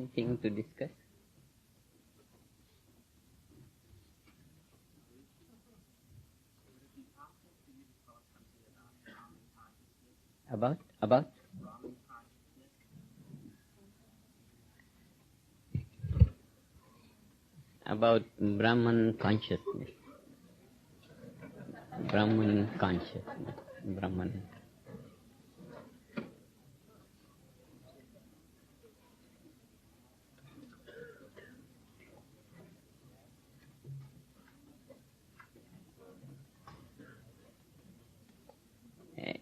anything to discuss? About Brahman consciousness. Brahman consciousness. Brahman.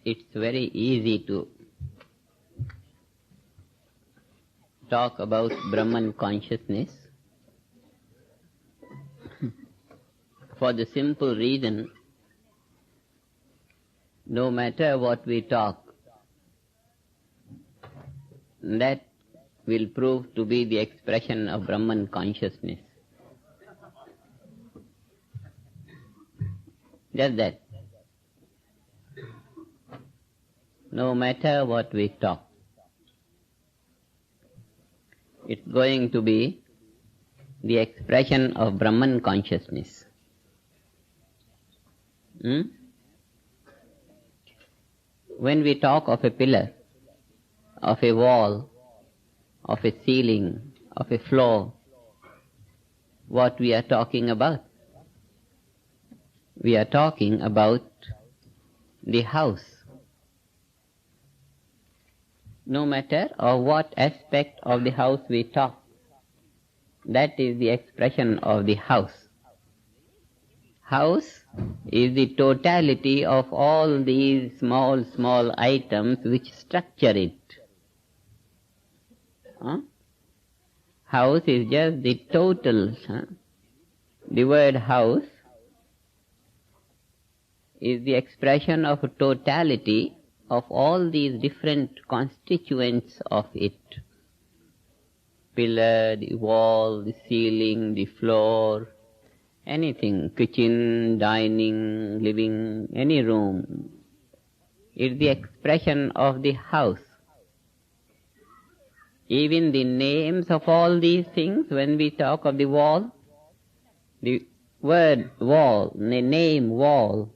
It's very easy to talk about Brahman consciousness for the simple reason, no matter what we talk, that will prove to be the expression of Brahman consciousness. Just that. No matter what we talk, it's going to be the expression of Brahman consciousness. When we talk of a pillar, of a wall, of a ceiling, of a floor, what we are talking about? We are talking about the house. No matter of what aspect of the house we talk, that is the expression of the house. House is the totality of all these small items which structure it. House is just the total. The word house is the expression of a totality of all these different constituents of it. Pillar, the wall, the ceiling, the floor, anything, kitchen, dining, living, any room, is the expression of the house. Even the names of all these things, when we talk of the wall, the word wall, the name wall,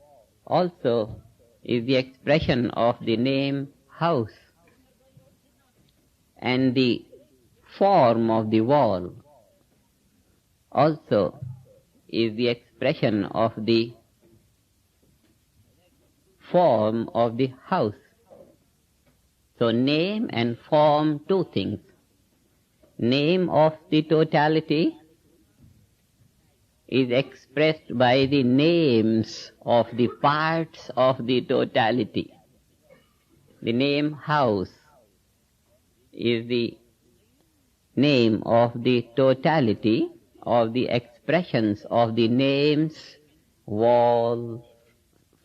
also is the expression of the name house. And the form of the wall also is the expression of the form of the house. So name and form, two things. Name of the totality is expressed by the names of the parts of the totality. The name house is the name of the totality of the expressions of the names wall,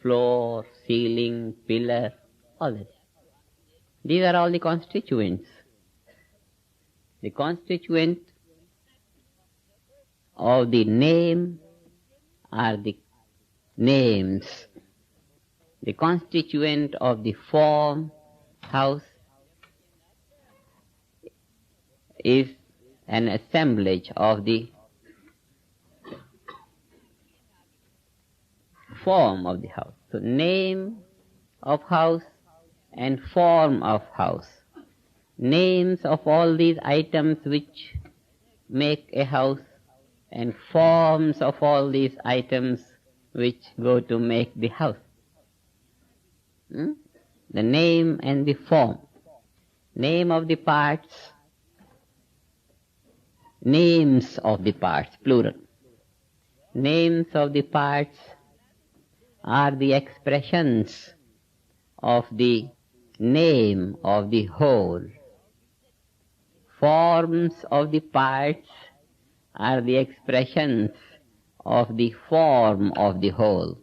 floor, ceiling, pillar, all that. These are all the constituents. The constituent of the name are the names. The constituent of the form, house, is an assemblage of the form of the house. So name of house and form of house. Names of all these items which make a house and forms of all these items which go to make the house. The name and the form. Name of the parts, names of the parts, plural. Names of the parts are the expressions of the name of the whole. Forms of the parts are the expressions of the form of the whole.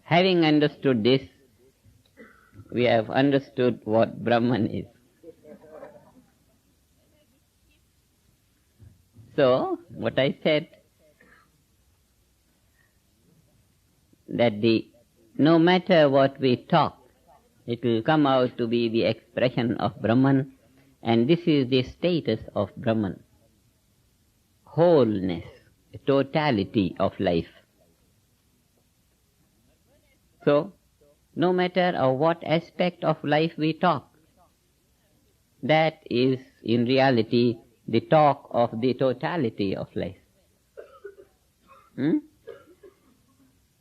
Having understood this, we have understood what Brahman is. So, what I said, that no matter what we talk, it will come out to be the expression of Brahman, And this is the status of Brahman. Wholeness, totality of life. So, no matter of what aspect of life we talk, that is in reality the talk of the totality of life.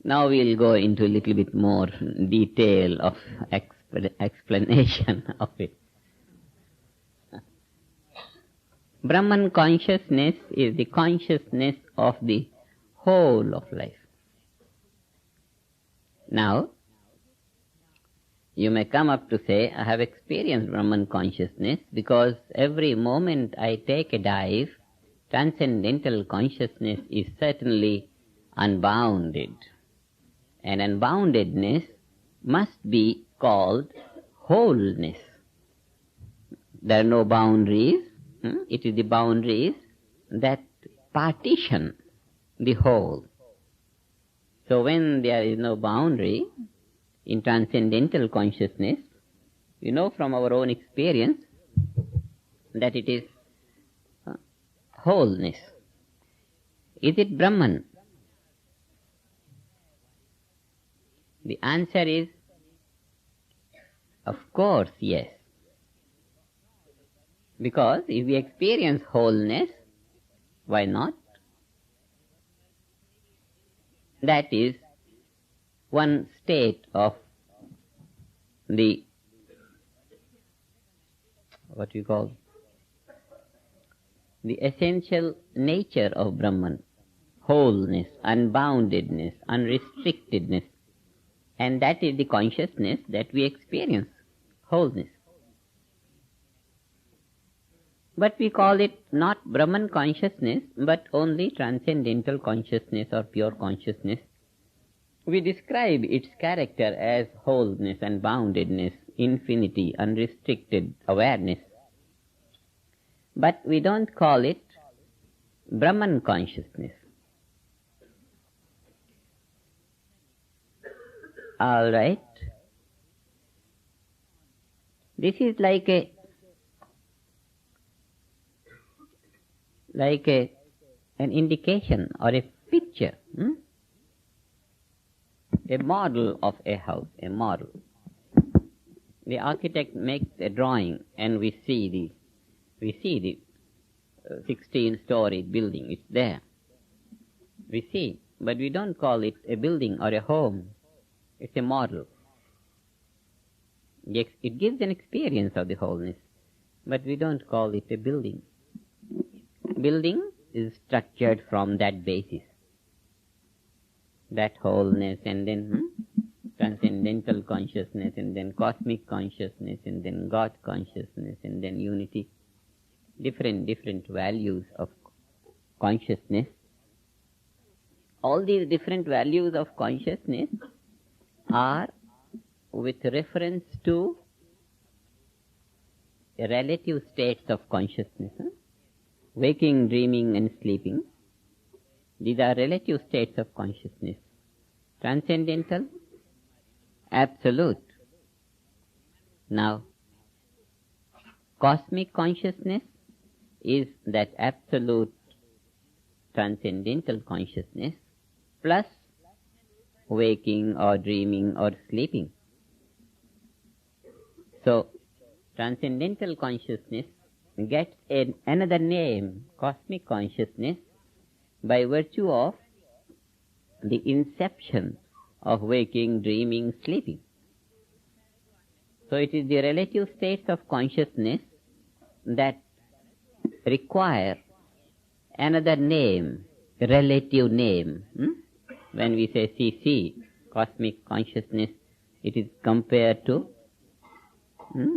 Now we'll go into a little bit more detail of explanation of it. Brahman consciousness is the consciousness of the whole of life. Now, you may come up to say, I have experienced Brahman consciousness because every moment I take a dive, transcendental consciousness is certainly unbounded. And unboundedness must be called wholeness. There are no boundaries. It is the boundaries that partition the whole. So when there is no boundary in transcendental consciousness, we know from our own experience that it is wholeness. Is it Brahman? The answer is, of course, yes. Because if we experience wholeness, why not? That is one state of the, what we call, the essential nature of Brahman. Wholeness, unboundedness, unrestrictedness. And that is the consciousness that we experience, wholeness. But we call it not Brahman consciousness, but only transcendental consciousness or pure consciousness. We describe its character as wholeness, unboundedness, infinity, unrestricted awareness. But we don't call it Brahman consciousness. All right. This is like an indication or a picture, a model of a house, a model. The architect makes a drawing, and we see the 16-story building. It's there. We see, but we don't call it a building or a home. It's a model. It gives an experience of the wholeness, but we don't call it a building. Building is structured from that basis, that wholeness, and then transcendental consciousness, and then cosmic consciousness, and then God consciousness, and then unity. Different values of consciousness. All these different values of consciousness are with reference to relative states of consciousness. Waking, dreaming, and sleeping. These are relative states of consciousness. Transcendental, absolute. Now, cosmic consciousness is that absolute transcendental consciousness plus waking or dreaming or sleeping. So, transcendental consciousness gets another name, cosmic consciousness, by virtue of the inception of waking, dreaming, sleeping. So it is the relative states of consciousness that require another name, relative name. When we say CC, cosmic consciousness, it is compared to,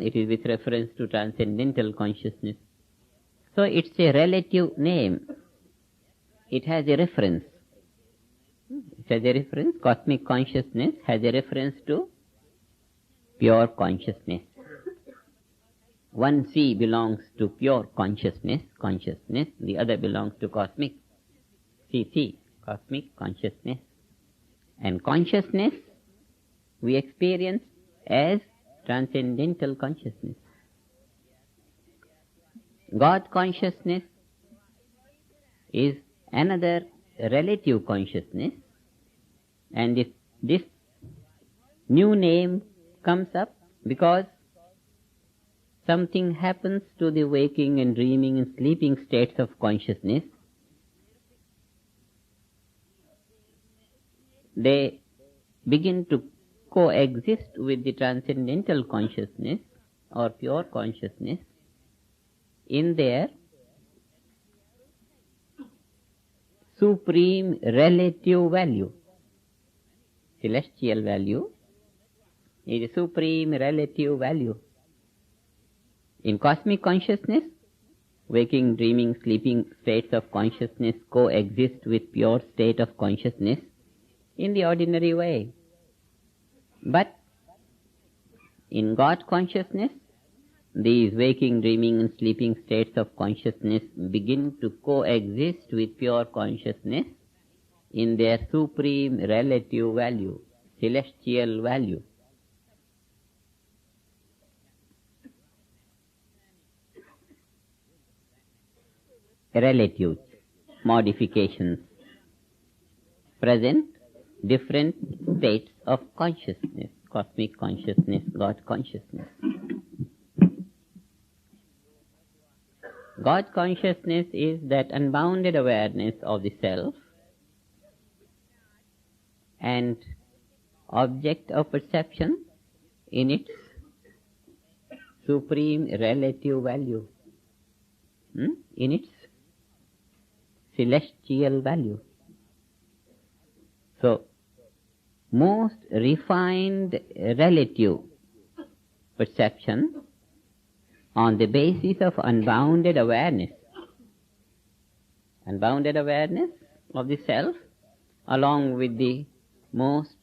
it is with reference to transcendental consciousness. So it's a relative name. It has a reference. It has a reference. Cosmic consciousness has a reference to pure consciousness. One C belongs to pure consciousness, the other belongs to cosmic, CC, cosmic consciousness. And consciousness we experience as transcendental consciousness. God consciousness is another relative consciousness, and this new name comes up because something happens to the waking and dreaming and sleeping states of consciousness. They begin to coexist with the transcendental consciousness or pure consciousness in their supreme relative value. Celestial value is a supreme relative value. In cosmic consciousness, waking, dreaming, sleeping states of consciousness coexist with pure state of consciousness in the ordinary way. But in God consciousness, these waking, dreaming and sleeping states of consciousness begin to coexist with pure consciousness in their supreme relative value, celestial value. Relatives, modifications, present different states of consciousness, cosmic consciousness, God consciousness. God consciousness is that unbounded awareness of the self and object of perception in its supreme relative value, in its celestial value. So, most refined relative perception on the basis of unbounded awareness of the self, along with the most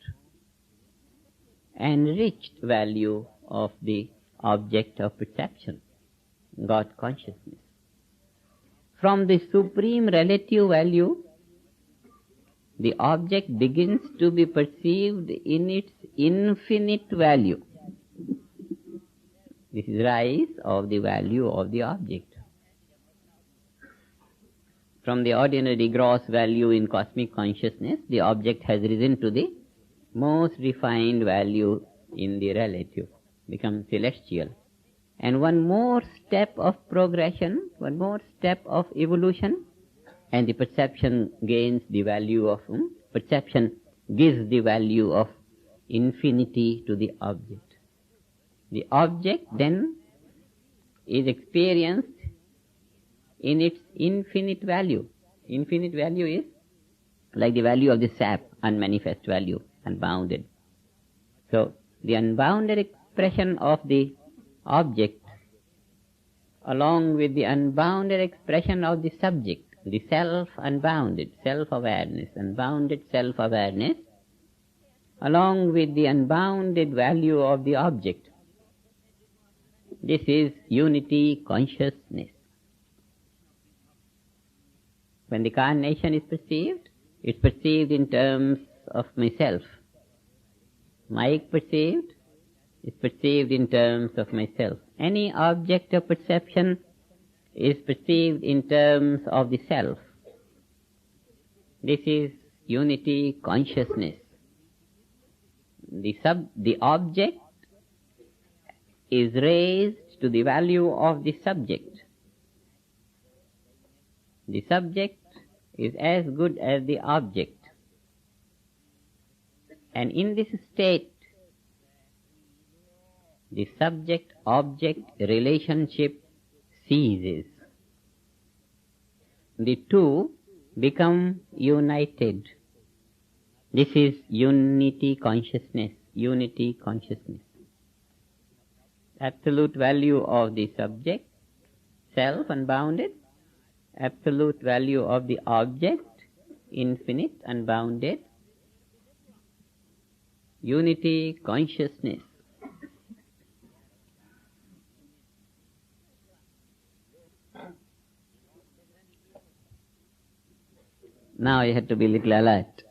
enriched value of the object of perception, God consciousness. From the supreme relative value, the object begins to be perceived in its infinite value. This is rise of the value of the object. From the ordinary gross value in cosmic consciousness, the object has risen to the most refined value in the relative, becomes celestial. And one more step of progression, one more step of evolution, and the perception gains the value of, perception gives the value of infinity to the object. The object then is experienced in its infinite value. Infinite value is like the value of the sap, unmanifest value, unbounded. So, the unbounded expression of the object along with the unbounded expression of the subject, the self-unbounded, self-awareness, unbounded self-awareness, along with the unbounded value of the object. This is unity consciousness. When the carnation is perceived, it's perceived in terms of myself. Mike perceived is perceived in terms of myself. Any object of perception is perceived in terms of the self. This is unity consciousness. The object is raised to the value of the subject. The subject is as good as the object. And in this state, the subject-object relationship ceases. The two become united. This is unity consciousness, unity consciousness. Absolute value of the subject, self unbounded, absolute value of the object, infinite, unbounded, unity consciousness. Now you have to be a little alert.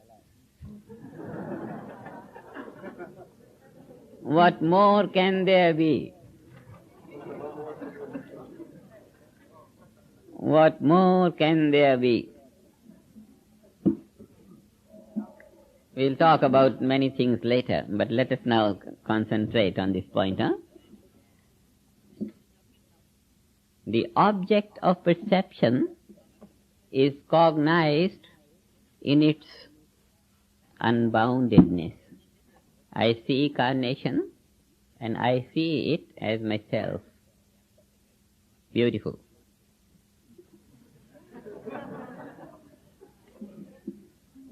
What more can there be? What more can there be? We'll talk about many things later, but let us now concentrate on this point. The object of perception is cognized in its unboundedness. I see carnation and I see it as myself. Beautiful.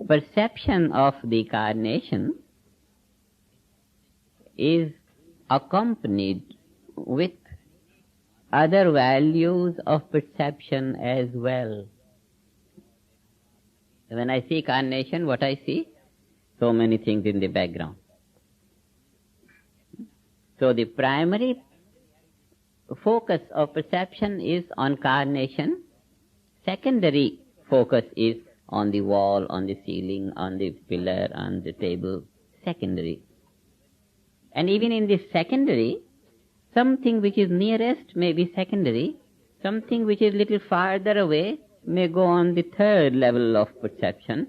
Perception of the carnation is accompanied with other values of perception as well. When I see carnation, what I see? So many things in the background. So the primary focus of perception is on carnation. Secondary focus is on the wall, on the ceiling, on the pillar, on the table. Secondary. And even in this secondary, something which is nearest may be secondary, something which is little farther away may go on the third level of perception,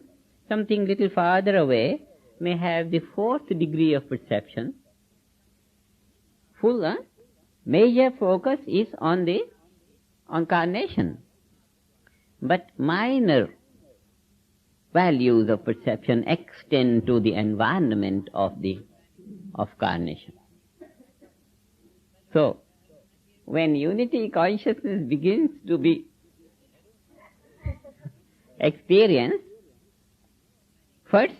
something little farther away may have the fourth degree of perception. Major focus is on carnation. But minor values of perception extend to the environment of carnation. So, when unity consciousness begins to be experienced, first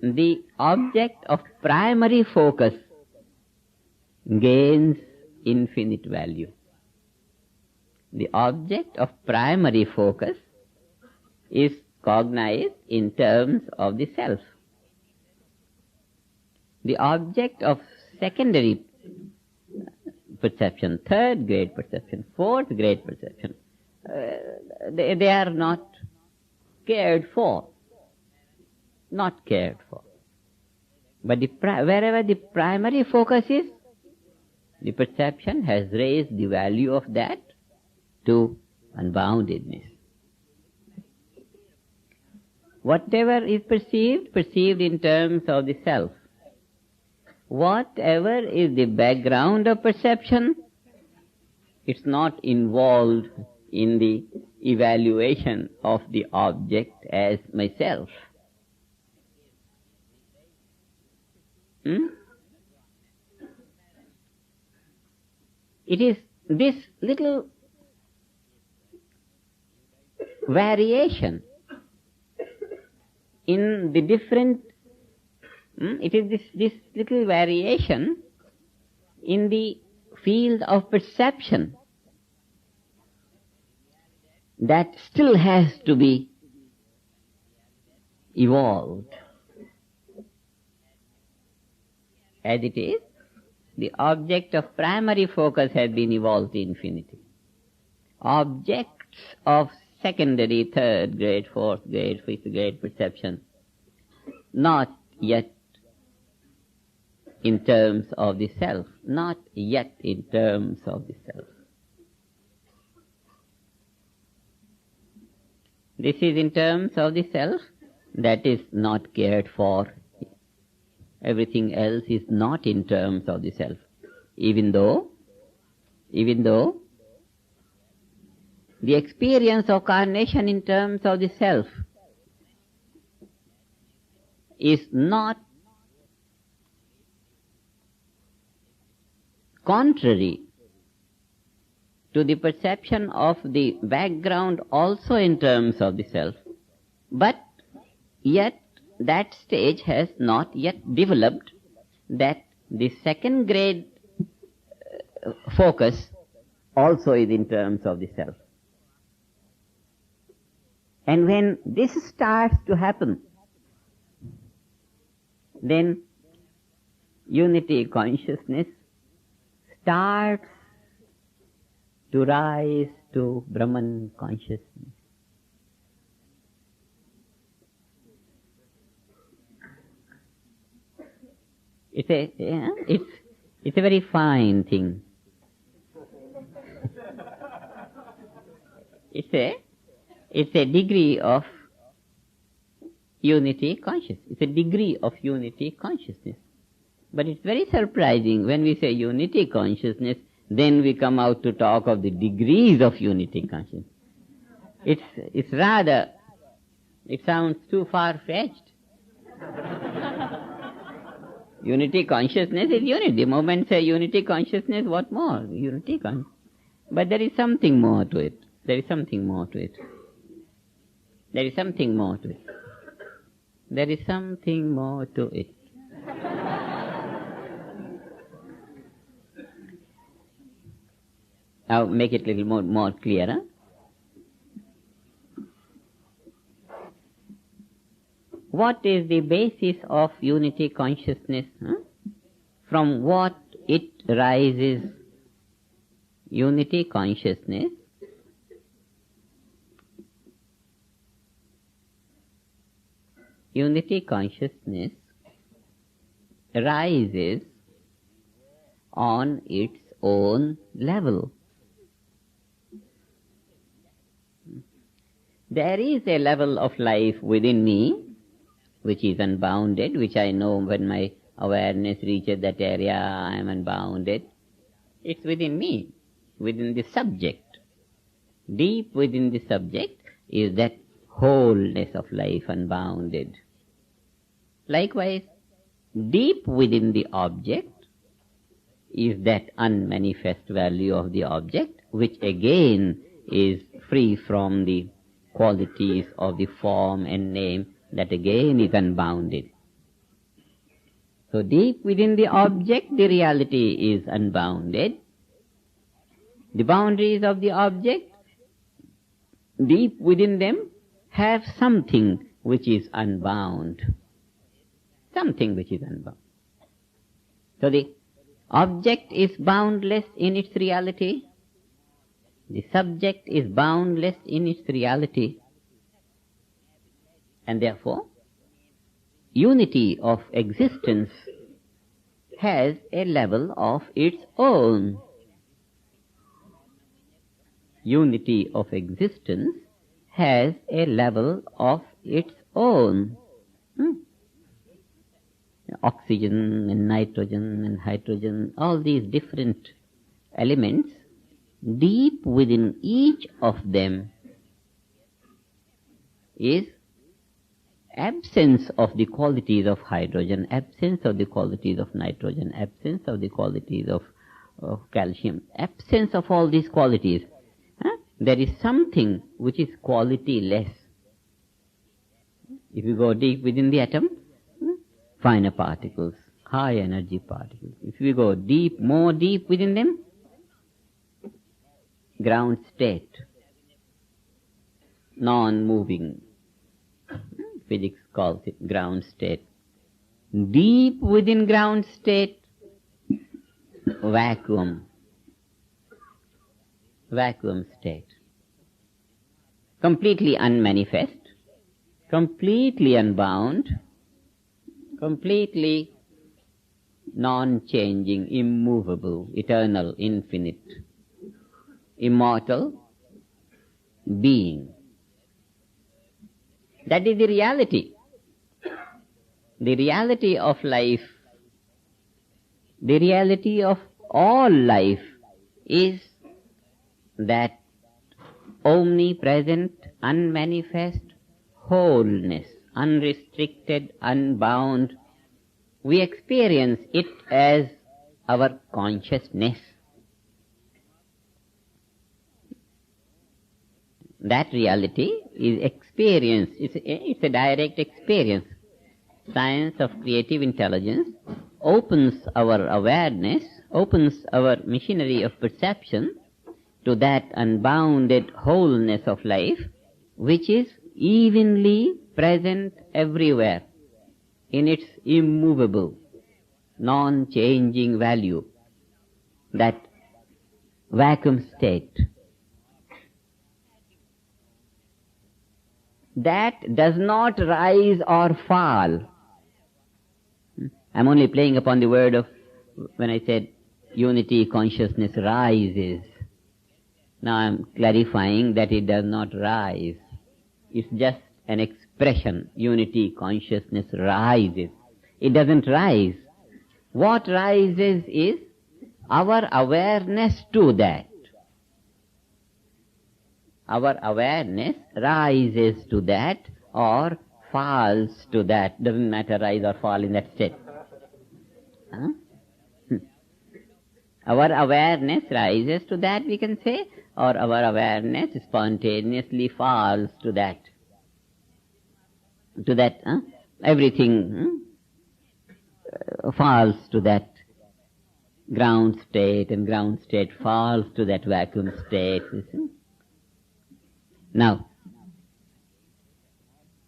the object of primary focus gains infinite value. The object of primary focus is cognized in terms of the self. The object of secondary perception, third grade perception, fourth grade perception, they are not cared for. Not cared for. But wherever the primary focus is, the perception has raised the value of that to unboundedness. Whatever is perceived in terms of the self. Whatever is the background of perception, it's not involved in the evaluation of the object as myself. It is this little variation in the different, it is this little variation in the field of perception that still has to be evolved. As it is, the object of primary focus has been evolved to infinity. Objects of secondary, third grade, fourth grade, fifth grade perception, not yet in terms of the self, not yet in terms of the self. This is in terms of the self, that is not cared for. Everything else is not in terms of the self. Even though the experience of carnation in terms of the self is not contrary to the perception of the background also in terms of the self, but yet that stage has not yet developed, that the second grade focus also is in terms of the self. And when this starts to happen, then unity consciousness starts to rise to Brahman consciousness. It's a very fine thing. It's a degree of unity consciousness. It's a degree of unity consciousness. But it's very surprising when we say unity consciousness, then we come out to talk of the degrees of unity consciousness. It's rather, it sounds too far-fetched. Unity consciousness is unity. The moment say unity consciousness, what more? Unity consciousness. But there is something more to it. There is something more to it. There is something more to it. There is something more to it. Now make it a little more clearer. What is the basis of unity consciousness? From what it rises? Unity consciousness rises on its own level. There is a level of life within me which is unbounded, which I know when my awareness reaches that area, I am unbounded. It's within me, within the subject. Deep within the subject is that wholeness of life unbounded. Likewise, deep within the object is that unmanifest value of the object, which again is free from the qualities of the form and name, that again is unbounded. So deep within the object, the reality is unbounded. The boundaries of the object, deep within them, have something which is unbound. Something which is unbound. So the object is boundless in its reality. The subject is boundless in its reality. And therefore, unity of existence has a level of its own. Unity of existence has a level of its own. Oxygen and nitrogen and hydrogen, all these different elements, deep within each of them is absence of the qualities of hydrogen, absence of the qualities of nitrogen, absence of the qualities of calcium, absence of all these qualities. There is something which is quality-less. If you go deep within the atom, finer particles, high energy particles. If we go deep, more deep within them, ground state, non-moving. Physics calls it ground state. Deep within ground state, vacuum state. Completely unmanifest, completely unbound, completely non-changing, immovable, eternal, infinite, immortal being. That is the reality. The reality of life, the reality of all life is that omnipresent, unmanifest wholeness, unrestricted, unbound. We experience it as our consciousness. That reality is experienced. It's a direct experience. Science of creative intelligence opens our awareness, opens our machinery of perception to that unbounded wholeness of life, which is evenly present everywhere in its immovable, non-changing value, that vacuum state. That does not rise or fall. I'm only playing upon the word of, when I said unity consciousness rises. Now I am clarifying that it does not rise. It's just an expression. Unity consciousness rises. It doesn't rise. What rises is our awareness to that. Our awareness rises to that or falls to that. Doesn't matter, rise or fall in that state. Huh? Our awareness rises to that, we can say, or our awareness spontaneously falls to that. To that, everything falls to that ground state, and ground state falls to that vacuum state. Now,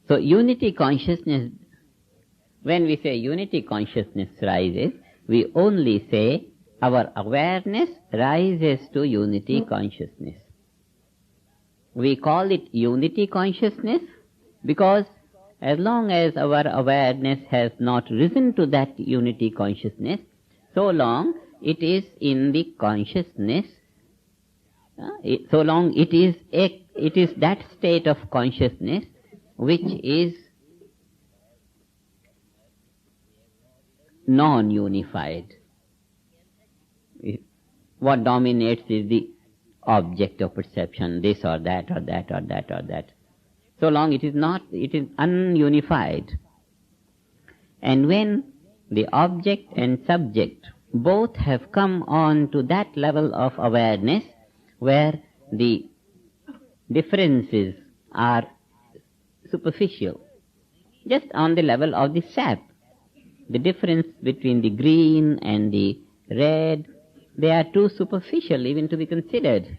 so unity consciousness, when we say unity consciousness rises, we only say our awareness rises to unity consciousness. We call it unity consciousness because as long as our awareness has not risen to that unity consciousness, so long it is in the consciousness, so long it is that state of consciousness which is non-unified. What dominates is the object of perception, this or that or that or that or that. So long it is not, it is ununified. And when the object and subject both have come on to that level of awareness where the differences are superficial, just on the level of the sap, the difference between the green and the red, they are too superficial even to be considered.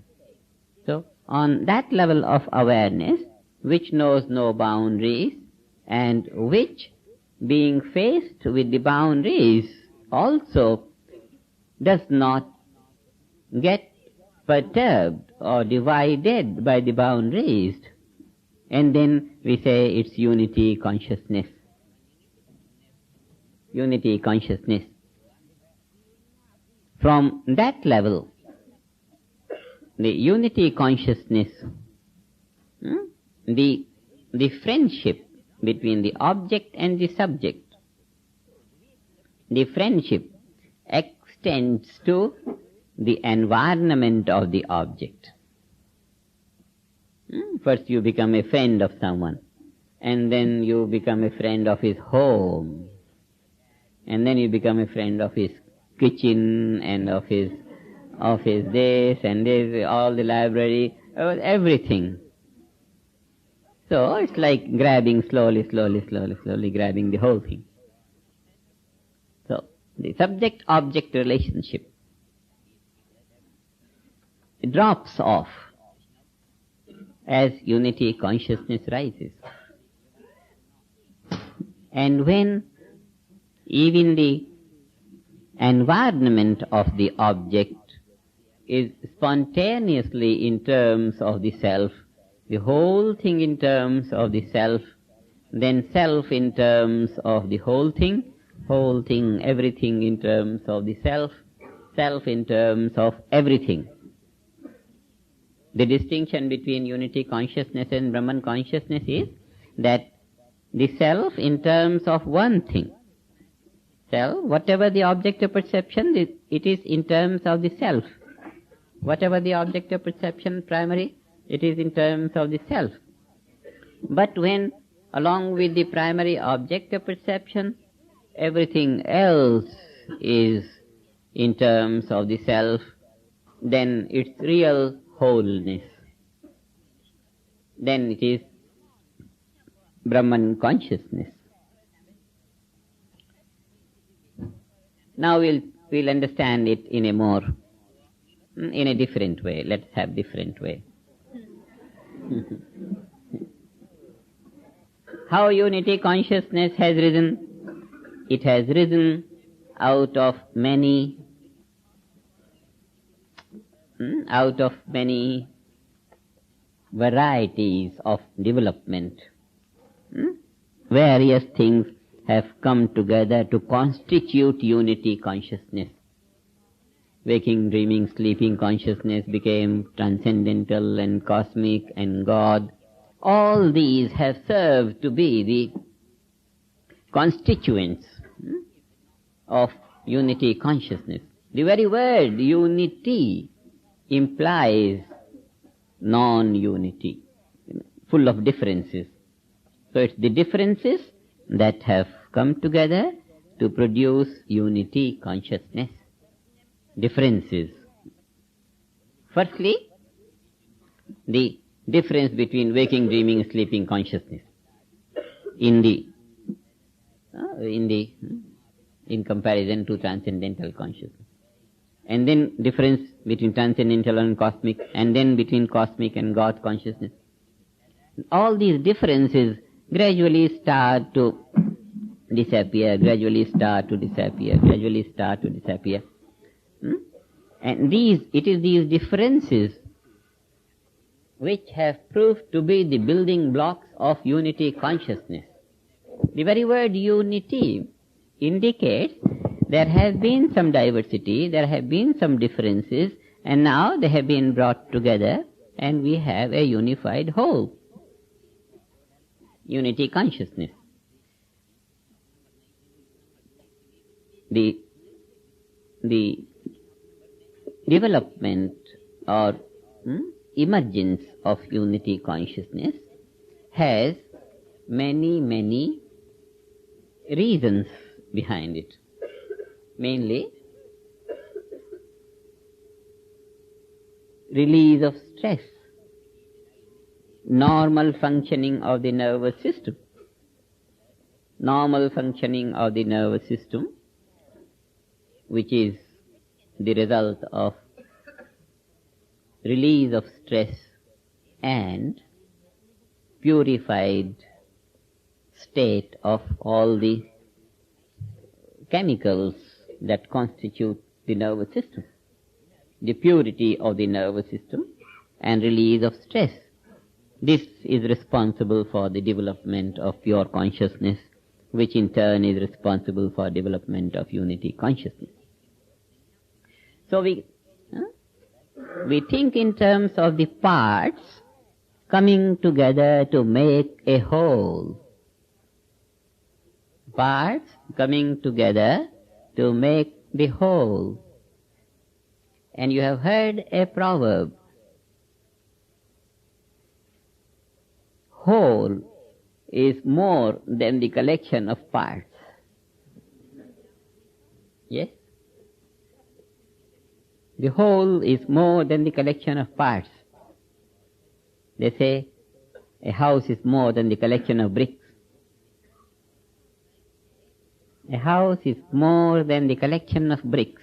So, on that level of awareness, which knows no boundaries, and which, being faced with the boundaries, also does not get perturbed or divided by the boundaries, and then we say it's unity consciousness. Unity consciousness. From that level, the unity consciousness, the friendship between the object and the subject, the friendship extends to the environment of the object. First you become a friend of someone, and then you become a friend of his home, and then you become a friend of his kitchen and of his this and this, all the library, everything. So it's like grabbing slowly grabbing the whole thing. So the subject-object relationship drops off as unity consciousness rises. And when even the environment of the object is spontaneously in terms of the self, the whole thing in terms of the self, then self in terms of the whole thing, everything in terms of the self, self in terms of everything. The distinction between unity consciousness and Brahman consciousness is that the self in terms of one thing, self, whatever the object of perception, it is in terms of the self. Whatever the object of perception primary, it is in terms of the self. But when, along with the primary object of perception, everything else is in terms of the self, then its real wholeness, then it is Brahman consciousness. Now we'll understand it in a different way. Let's have different way. How unity consciousness has risen? It has risen out of many varieties of development. Various things have come together to constitute unity consciousness. waking, dreaming, sleeping consciousness became transcendental and cosmic and God. All these have served to be the constituents of unity consciousness. The very word unity implies non-unity, full of differences. So it's the differences that have come together to produce unity consciousness. Differences. Firstly, the difference between waking, dreaming, sleeping consciousness in comparison to transcendental consciousness. And then difference between transcendental and cosmic, and then between cosmic and God consciousness. All these differences gradually start to disappear, gradually start to disappear. And it is these differences which have proved to be the building blocks of unity consciousness. The very word unity indicates there has been some diversity, there have been some differences, and now they have been brought together and we have a unified whole. Unity consciousness. The development or emergence of unity consciousness has many reasons behind it. Mainly, release of stress, normal functioning of the nervous system. Normal functioning of the nervous system, which is the result of release of stress and purified state of all the chemicals that constitute the nervous system. The purity of the nervous system and release of stress. This is responsible for the development of pure consciousness, which in turn is responsible for development of unity consciousness. So we think in terms of the parts coming together to make a whole. Parts coming together to make the whole. And you have heard a proverb. Whole is more than the collection of parts. Yes? The whole is more than the collection of parts. They say a house is more than the collection of bricks. A house is more than the collection of bricks.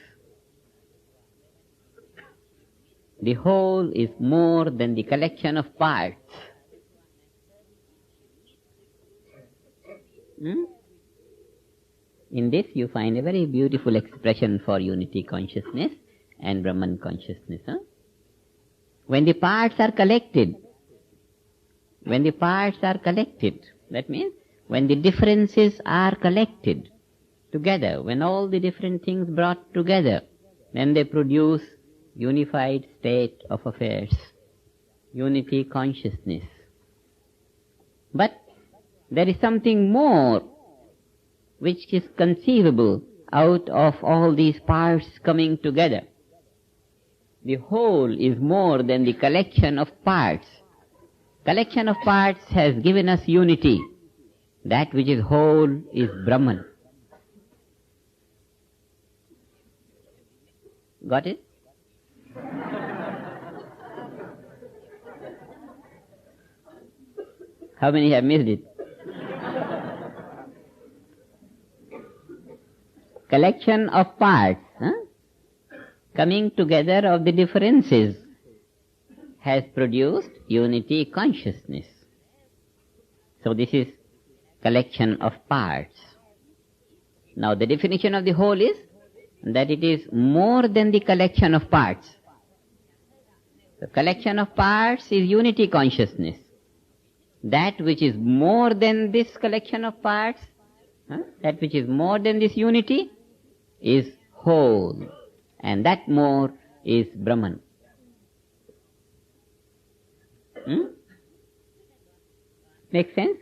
The whole is more than the collection of parts. In this you find a very beautiful expression for unity consciousness and Brahman consciousness. When the parts are collected, that means when the differences are collected together, when all the different things brought together, then they produce unified state of affairs, unity consciousness. But there is something more which is conceivable out of all these parts coming together. The whole is more than the collection of parts. Collection of parts has given us unity. That which is whole is Brahman. Got it? How many have missed it? Collection of parts, coming together of the differences, has produced unity consciousness. So this is collection of parts. Now the definition of the whole is that it is more than the collection of parts. The collection of parts is unity consciousness. That which is more than this collection of parts, that which is more than this unity, is whole. And that more is Brahman. Make sense?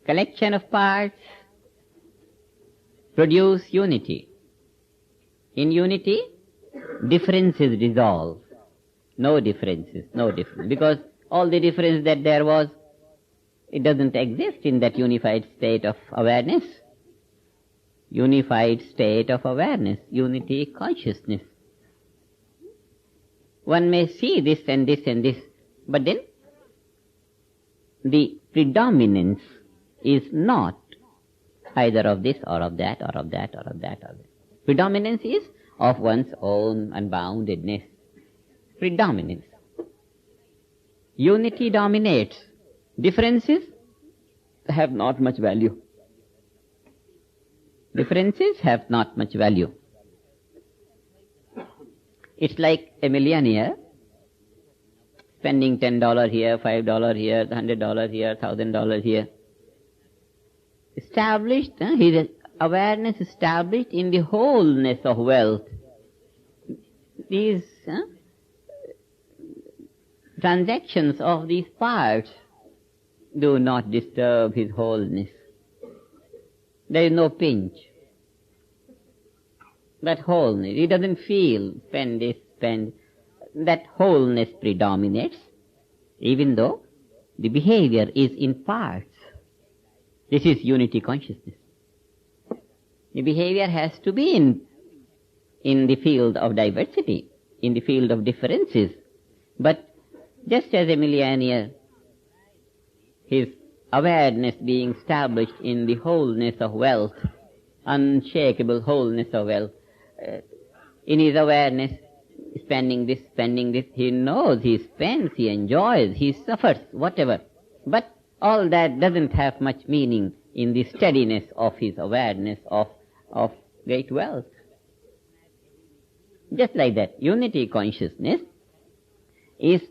Collection of parts produce unity. In unity, differences dissolve. No differences, no difference. Because all the difference that there was, it doesn't exist in that unified state of awareness. Unified state of awareness, unity consciousness. One may see this and this and this, but then the predominance is not either of this or of that or of that or of that or that. Predominance is of one's own unboundedness. Predominance. Unity dominates. Differences have not much value. Differences have not much value. It's like a millionaire spending $10 here, $5 here, $100 here, $1,000 here. Established, his awareness established in the wholeness of wealth. These transactions of these parts do not disturb his wholeness. There is no pinch. That wholeness, he doesn't feel spend this, spend. That wholeness predominates, even though the behavior is in parts. This is unity consciousness. The behavior has to be in the field of diversity, in the field of differences. But just as a millionaire, his awareness being established in the wholeness of wealth, unshakable wholeness of wealth, in his awareness, spending this, he knows, he spends, he enjoys, he suffers, whatever. But all that doesn't have much meaning in the steadiness of his awareness of great wealth. Just like that, unity consciousness is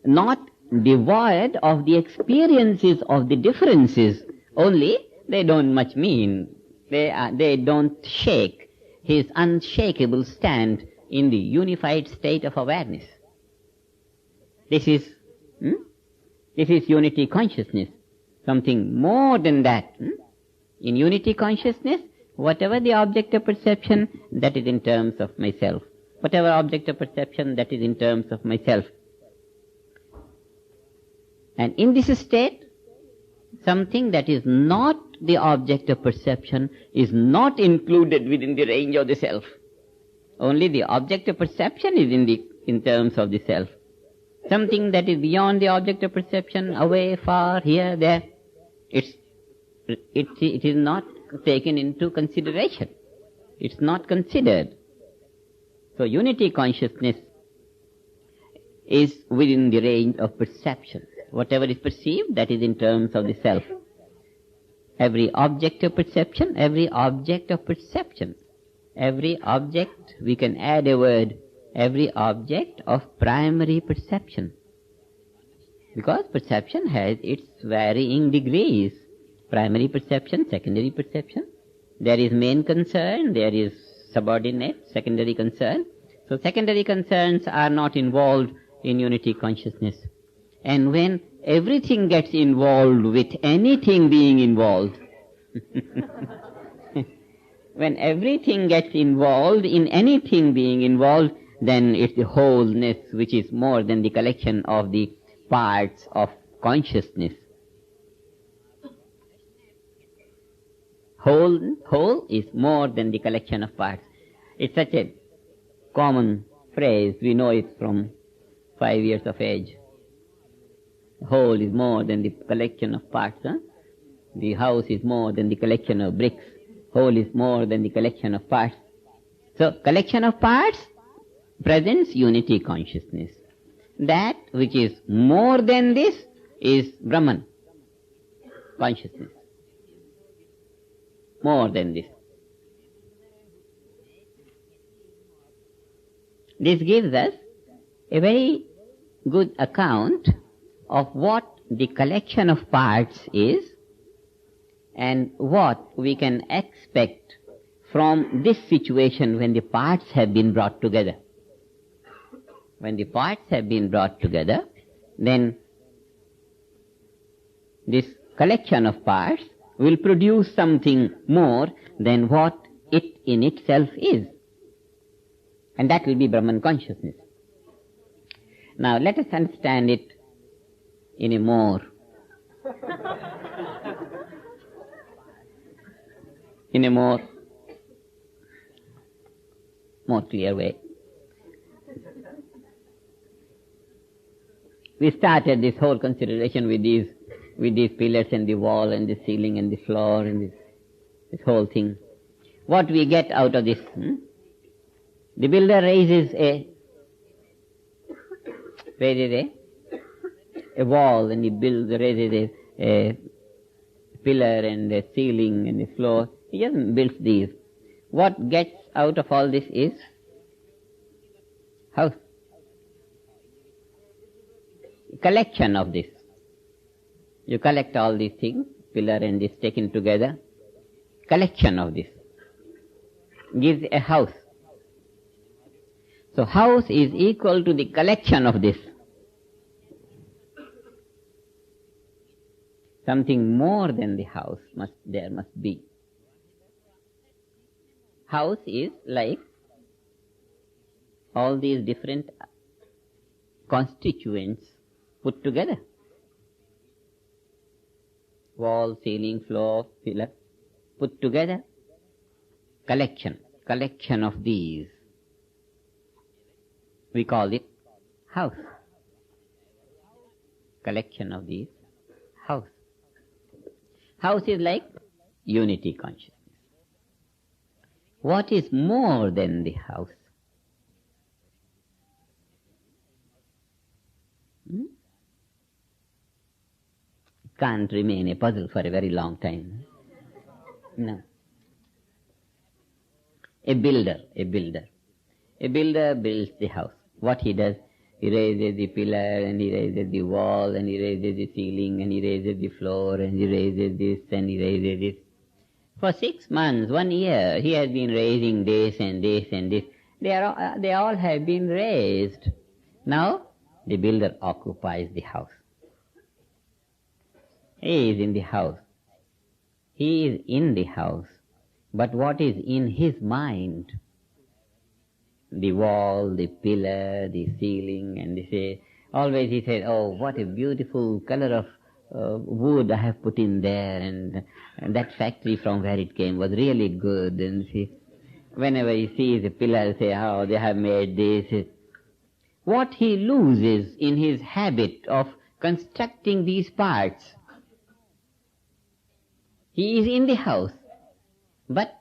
not devoid of the experiences of the differences, only they don't much mean. They don't shake his unshakable stand in the unified state of awareness. This is unity consciousness. Something more than that. In unity consciousness, whatever the object of perception, that is in terms of myself. Whatever object of perception, that is in terms of myself. And in this state, something that is not the object of perception is not included within the range of the self. Only the object of perception is in terms of the self. Something that is beyond the object of perception, away, far, here, there, it is not taken into consideration. It's not considered. So unity consciousness is within the range of perception. Whatever is perceived, that is in terms of the self. Every object of perception, every object, we can add a word, every object of primary perception. Because perception has its varying degrees. Primary perception, secondary perception. There is main concern, there is subordinate, secondary concern. So secondary concerns are not involved in unity consciousness. And when everything gets involved with anything being involved, when everything gets involved in anything being involved, then it's the wholeness which is more than the collection of the parts of consciousness. Whole is more than the collection of parts. It's such a common phrase, we know it from 5 years of age. Whole is more than the collection of parts. The house is more than the collection of bricks. Whole is more than the collection of parts. So, collection of parts presents unity consciousness. That which is more than this is Brahman consciousness. More than this. This gives us a very good account of what the collection of parts is and what we can expect from this situation when the parts have been brought together. When the parts have been brought together, then this collection of parts will produce something more than what it in itself is. And that will be Brahman consciousness. Now let us understand it in a more clear way. We started this whole consideration with these pillars and the wall and the ceiling and the floor and this whole thing. What we get out of this? The builder raises a wall, and he raises a pillar and a ceiling and a floor. He doesn't build these. What gets out of all this is house. Collection of this. You collect all these things, pillar and this taken together. Collection of this gives a house. So house is equal to the collection of this. Something more than the house there must be. House is like all these different constituents put together. Wall, ceiling, floor, pillar, put together. Collection of these. We call it house. Collection of these, house. House is like unity consciousness. What is more than the house? Can't remain a puzzle for a very long time. No. A builder builds the house. What he does, he raises the pillar and he raises the wall and he raises the ceiling and he raises the floor and he raises this and he raises this. For 6 months, 1 year, he has been raising this and this and this. They all have been raised. Now, the builder occupies the house. He is in the house. He is in the house. But what is in his mind? The wall, the pillar, the ceiling, and always he says, oh, what a beautiful color of wood I have put in there, and that factory from where it came was really good. And whenever he sees a pillar, say, oh, they have made this. What he loses in his habit of constructing these parts, he is in the house, but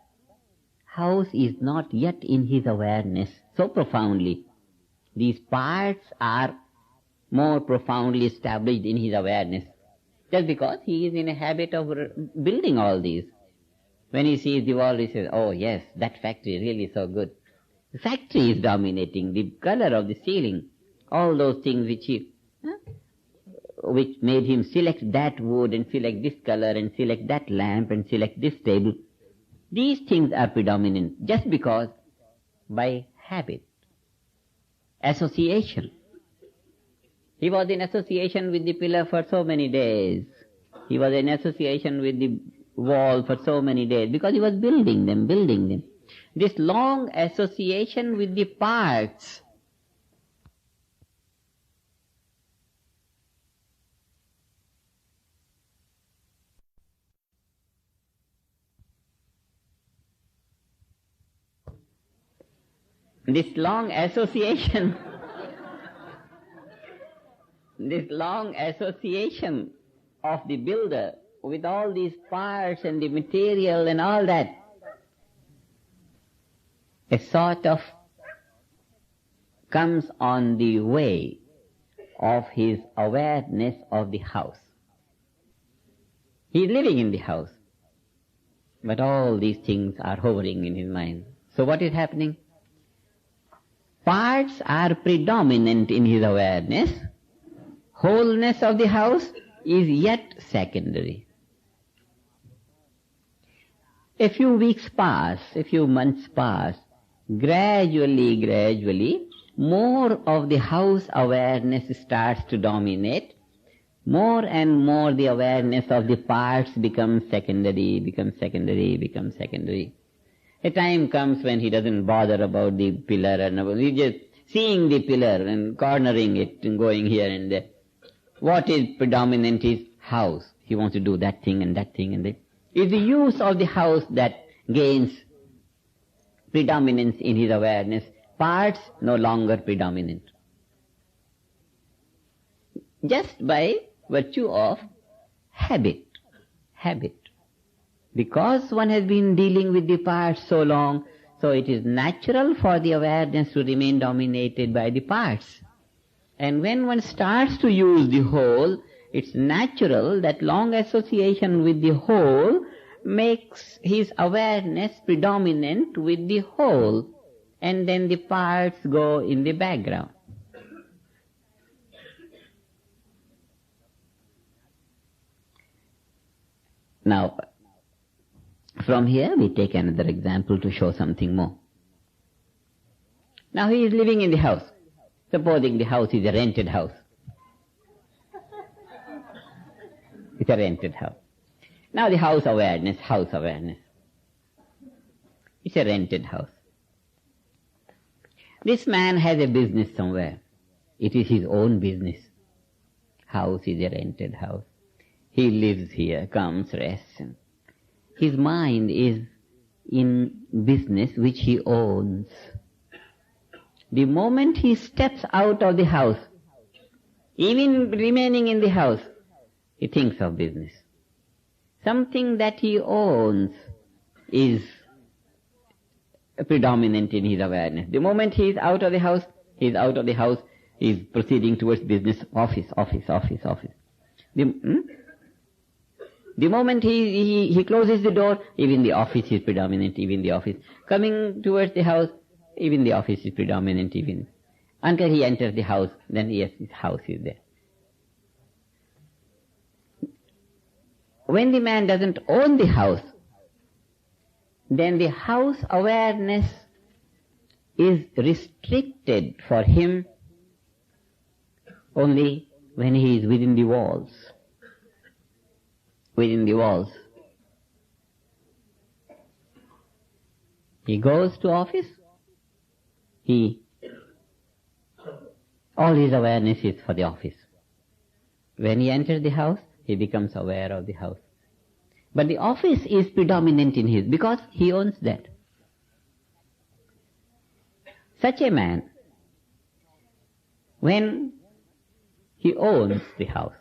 house is not yet in his awareness so profoundly. These parts are more profoundly established in his awareness, just because he is in a habit of building all these. When he sees the wall, he says, oh yes, that factory is really so good. The factory is dominating, the color of the ceiling, all those things which made him select that wood and select this color and select that lamp and select this table. These things are predominant just because by habit, association. He was in association with the pillar for so many days. He was in association with the wall for so many days because he was building them. This long association with the parts this long association of the builder with all these parts and the material and all that, a sort of comes on the way of his awareness of the house. He is living in the house, but all these things are hovering in his mind. So what is happening? Parts are predominant in his awareness. Wholeness of the house is yet secondary. A few weeks pass, a few months pass, gradually, more of the house awareness starts to dominate. More and more the awareness of the parts becomes secondary. A time comes when he doesn't bother about the pillar and he's just seeing the pillar and cornering it and going here and there. What is predominant is house. He wants to do that thing and that. It's the use of the house that gains predominance in his awareness. Parts no longer predominant. Just by virtue of habit. Because one has been dealing with the parts so long, so it is natural for the awareness to remain dominated by the parts. And when one starts to use the whole, it's natural that long association with the whole makes his awareness predominant with the whole, and then the parts go in the background. Now, from here we take another example to show something more. Now he is living in the house. Supposing the house is a rented house. It's a rented house. Now the house awareness. It's a rented house. This man has a business somewhere. It is his own business. House is a rented house. He lives here, comes, rests. His mind is in business which he owns. The moment he steps out of the house, even remaining in the house, he thinks of business. Something that he owns is predominant in his awareness. The moment he is out of the house, he is proceeding towards business, office. The moment he closes the door, even the office is predominant, Coming towards the house, even the office is predominant, Until he enters the house, then yes, his house is there. When the man doesn't own the house, then the house awareness is restricted for him only when he is within the walls. He goes to office, all his awareness is for the office. When he enters the house, he becomes aware of the house. But the office is predominant in his, because he owns that. Such a man, when he owns the house,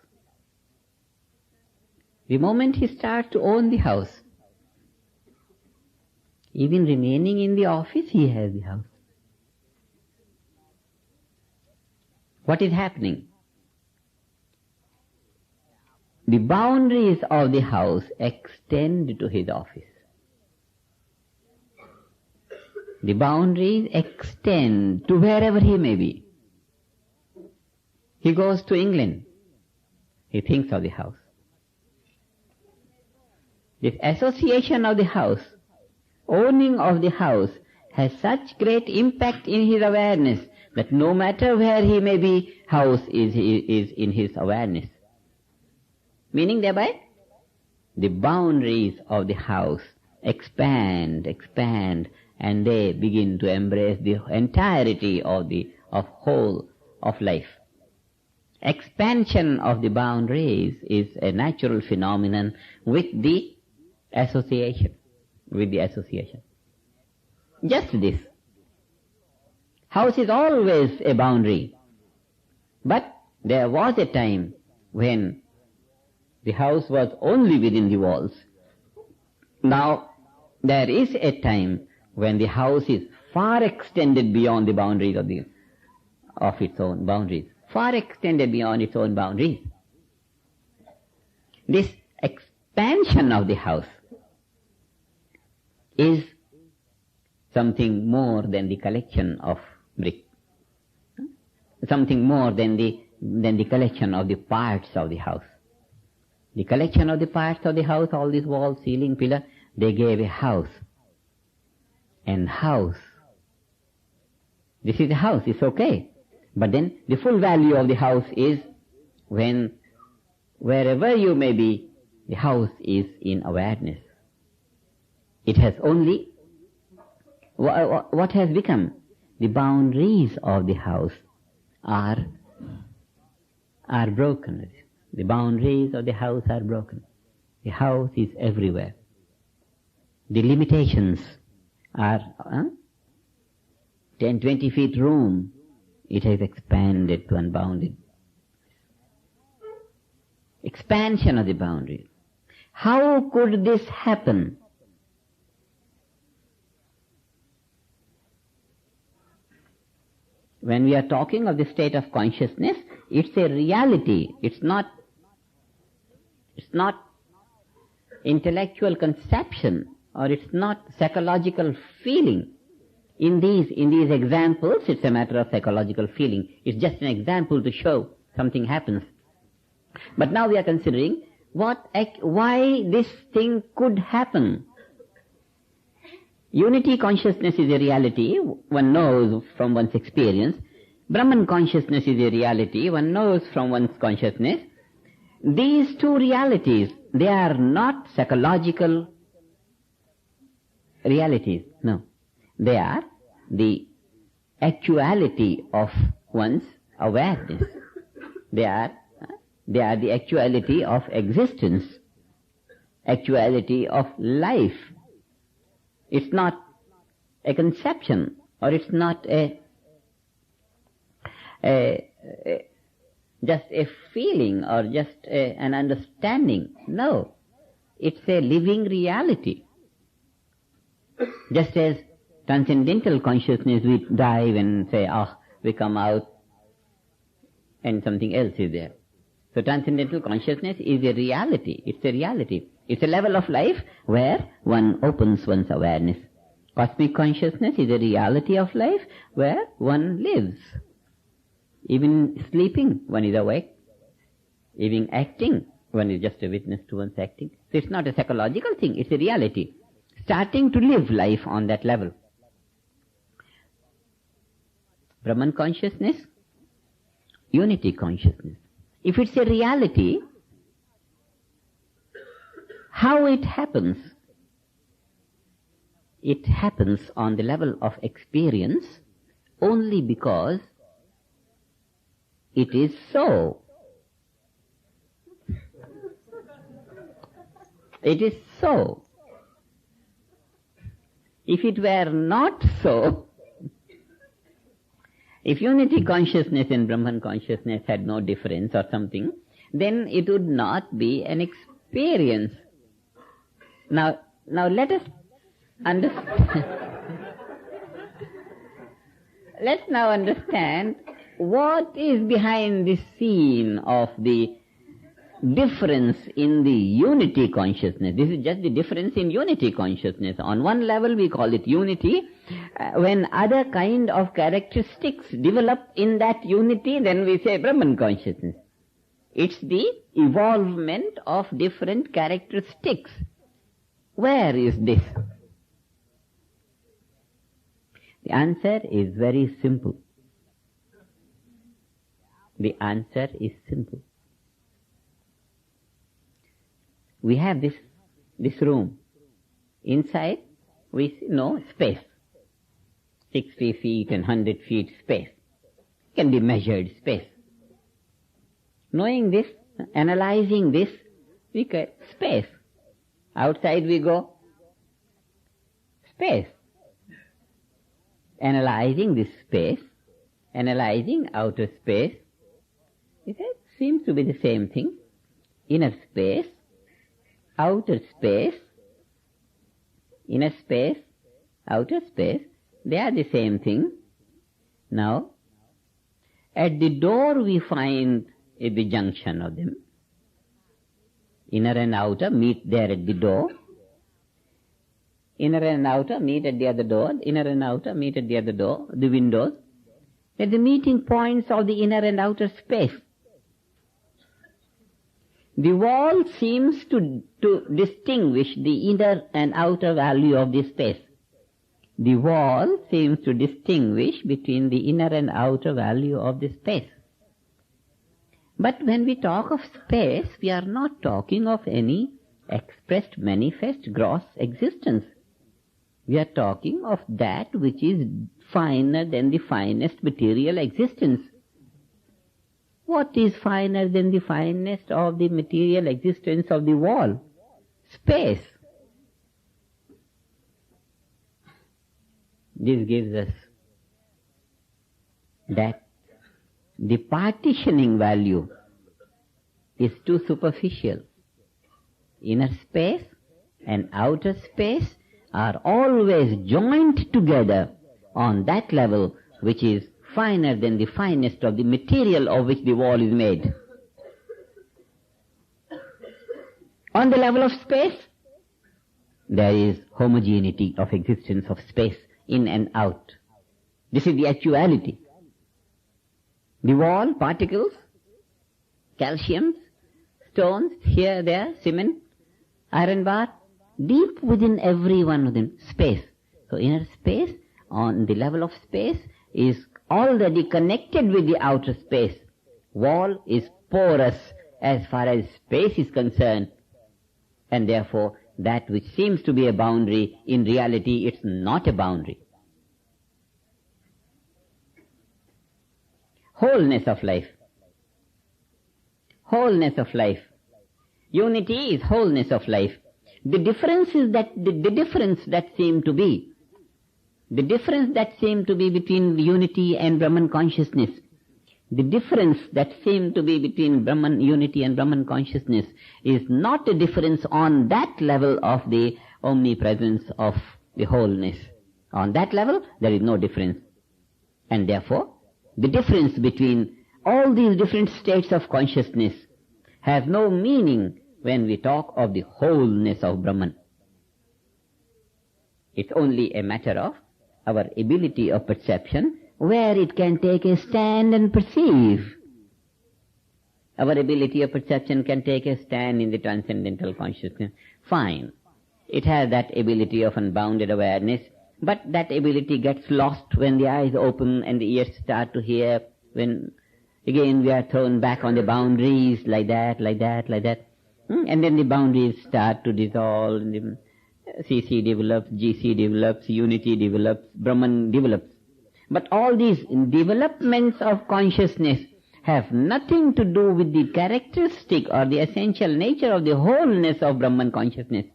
the moment he starts to own the house, even remaining in the office, he has the house. What is happening? The boundaries of the house extend to his office. The boundaries extend to wherever he may be. He goes to England. He thinks of the house. This association of the house, owning of the house, has such great impact in his awareness that no matter where he may be, house is in his awareness. Meaning thereby, the boundaries of the house expand, and they begin to embrace the entirety of whole of life. Expansion of the boundaries is a natural phenomenon with the association. Just this. House is always a boundary. But there was a time when the house was only within the walls. Now, there is a time when the house is far extended beyond the boundaries of its own boundaries. Far extended beyond its own boundaries. This expansion of the house is something more than the collection of bricks. Something more than the collection of the parts of the house. The collection of the parts of the house, all these walls, ceiling, pillar, they gave a house. And house, this is a house, it's okay. But then the full value of the house is when wherever you may be, the house is in awareness. It has only, what has become? The boundaries of the house are broken. The boundaries of the house are broken. The house is everywhere. The limitations are 10, 20 feet room. It has expanded to unbounded. Expansion of the boundaries. How could this happen? When we are talking of the state of consciousness, it's a reality. It's not intellectual conception, or it's not psychological feeling. In these examples, it's a matter of psychological feeling. It's just an example to show something happens. But now we are considering why this thing could happen. Unity consciousness is a reality, one knows from one's experience. Brahman consciousness is a reality, one knows from one's consciousness. These two realities, they are not psychological realities, no. They are the actuality of one's awareness. They are the actuality of existence, actuality of life. It's not a conception, or it's not just a feeling, or just an understanding. No, it's a living reality. Just as transcendental consciousness, we dive and say, we come out and something else is there. So transcendental consciousness is a reality. It's a reality. It's a level of life where one opens one's awareness. Cosmic consciousness is a reality of life where one lives. Even sleeping, one is awake. Even acting, one is just a witness to one's acting. So it's not a psychological thing, it's a reality. Starting to live life on that level. Brahman consciousness, unity consciousness. If it's a reality, how it happens? It happens on the level of experience only because it is so. It is so. If it were not so, if unity consciousness and Brahman consciousness had no difference or something, then it would not be an experience. Now let us understand. Let's now understand what is behind this scene of the difference in the unity consciousness. This is just the difference in unity consciousness. On one level we call it unity. When other kind of characteristics develop in that unity, then we say Brahman consciousness. It's the evolvement of different characteristics. Where is this? The answer is very simple. The answer is simple. We have this room. Inside we see no space. 60 feet and 100 feet space. Can be measured space. Knowing this, analyzing this, we get space. Outside we go, space. Analyzing this space, analyzing outer space, it seems to be the same thing. Inner space, outer space, inner space, outer space, they are the same thing. Now, at the door we find the junction of them. Inner and outer meet there at the door. Inner and outer meet at the other door. Inner and outer meet at the other door, the windows. They're the meeting points of the inner and outer space. The wall seems to distinguish the inner and outer value of the space. The wall seems to distinguish between the inner and outer value of the space. But when we talk of space, we are not talking of any expressed, manifest, gross existence. We are talking of that which is finer than the finest material existence. What is finer than the finest of the material existence of the wall? Space. This gives us that the partitioning value is too superficial. Inner space and outer space are always joined together on that level which is finer than the finest of the material of which the wall is made. On the level of space, there is homogeneity of existence of space in and out. This is the actuality. The wall, particles, calciums, stones, here, there, cement, iron bar, deep within everyone within space. So inner space, on the level of space, is already connected with the outer space. Wall is porous as far as space is concerned, and therefore that which seems to be a boundary, in reality it's not a boundary. Wholeness of life. Wholeness of life. Unity is wholeness of life. The difference is that the difference that seem to be between unity and Brahman consciousness, the difference that seem to be between Brahman unity and Brahman consciousness is not a difference on that level of the omnipresence of the wholeness. On that level, there is no difference. And therefore, the difference between all these different states of consciousness has no meaning when we talk of the wholeness of Brahman. It's only a matter of our ability of perception, where it can take a stand and perceive. Our ability of perception can take a stand in the transcendental consciousness. Fine. It has that ability of unbounded awareness, but that ability gets lost when the eyes open and the ears start to hear, when again we are thrown back on the boundaries, like that. And then the boundaries start to dissolve, and the CC develops, GC develops, unity develops, Brahman develops. But all these developments of consciousness have nothing to do with the characteristic or the essential nature of the wholeness of Brahman consciousness.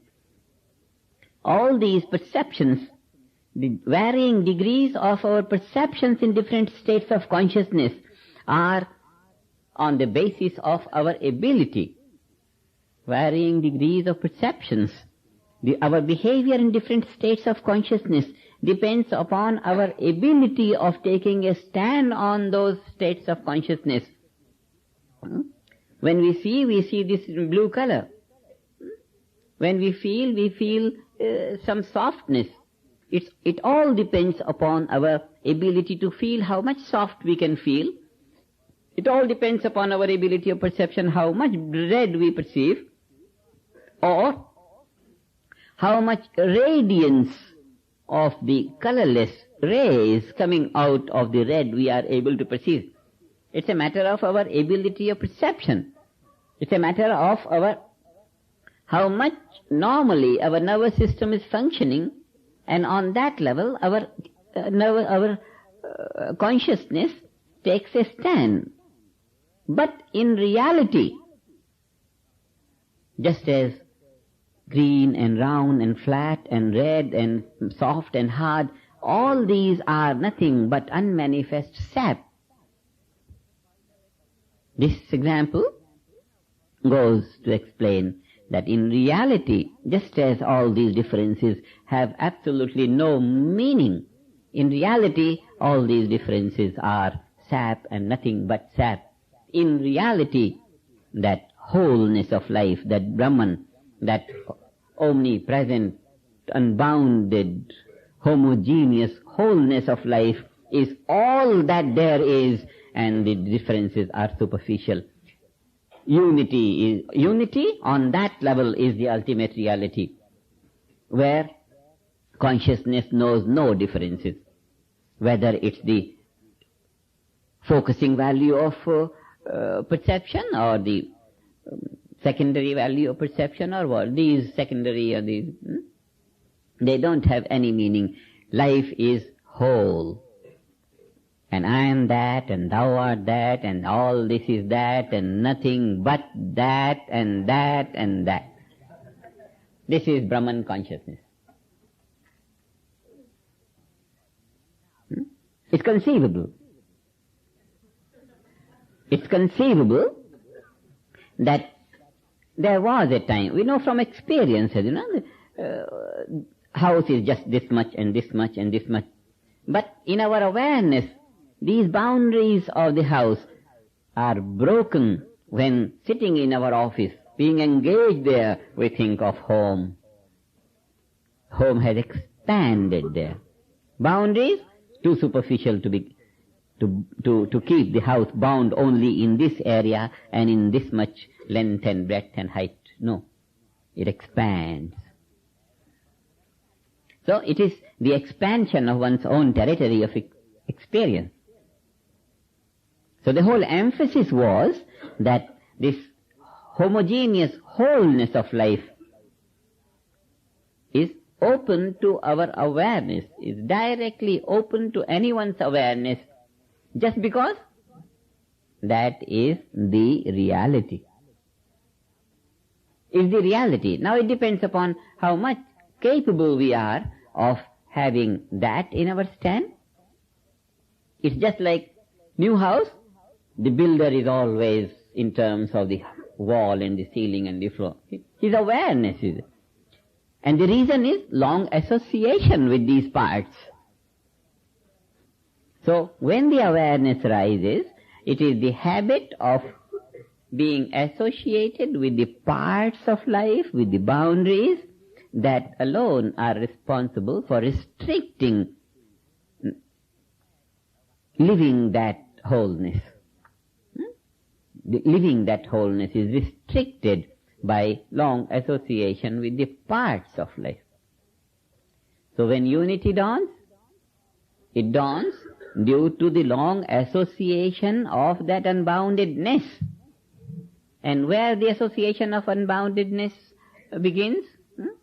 All these perceptions, the varying degrees of our perceptions in different states of consciousness, are on the basis of our ability. Varying degrees of perceptions. Our behavior in different states of consciousness depends upon our ability of taking a stand on those states of consciousness. When we see this blue color. When we feel some softness. It all depends upon our ability to feel how much soft we can feel. It all depends upon our ability of perception, how much red we perceive, or how much radiance of the colorless rays coming out of the red we are able to perceive. It's a matter of our ability of perception. It's a matter of how much normally our nervous system is functioning, and on that level our consciousness takes a stand. But in reality, just as green and round and flat and red and soft and hard, all these are nothing but unmanifest sap. This example goes to explain that in reality, just as all these differences have absolutely no meaning, in reality all these differences are sap and nothing but sap. In reality, that wholeness of life, that Brahman, that omnipresent, unbounded, homogeneous wholeness of life is all that there is, and the differences are superficial. Unity on that level is the ultimate reality, where consciousness knows no differences, whether it's the focusing value of perception or the secondary value of perception or what. These secondary or these, they don't have any meaning. Life is whole. And I am that, and thou art that, and all this is that, and nothing but that, and that, and that. This is Brahman consciousness. It's conceivable. It's conceivable that there was a time, we know from experiences, the house is just this much and this much and this much. But in our awareness, these boundaries of the house are broken when sitting in our office, being engaged there, we think of home. Home has expanded there. Boundaries, too superficial to keep the house bound only in this area and in this much length and breadth and height. No, it expands. So it is the expansion of one's own territory of experience. So the whole emphasis was that this homogeneous wholeness of life is open to our awareness, is directly open to anyone's awareness, just because that is the reality. Is the reality. Now it depends upon how much capable we are of having that in our stand. It's just like new house, the builder is always in terms of the wall and the ceiling and the floor. His awareness is. And the reason is long association with these parts. So when the awareness rises, it is the habit of being associated with the parts of life, with the boundaries, that alone are responsible for restricting living that wholeness. Living that wholeness is restricted by long association with the parts of life. So when unity dawns, it dawns due to the long association of that unboundedness. And where the association of unboundedness begins,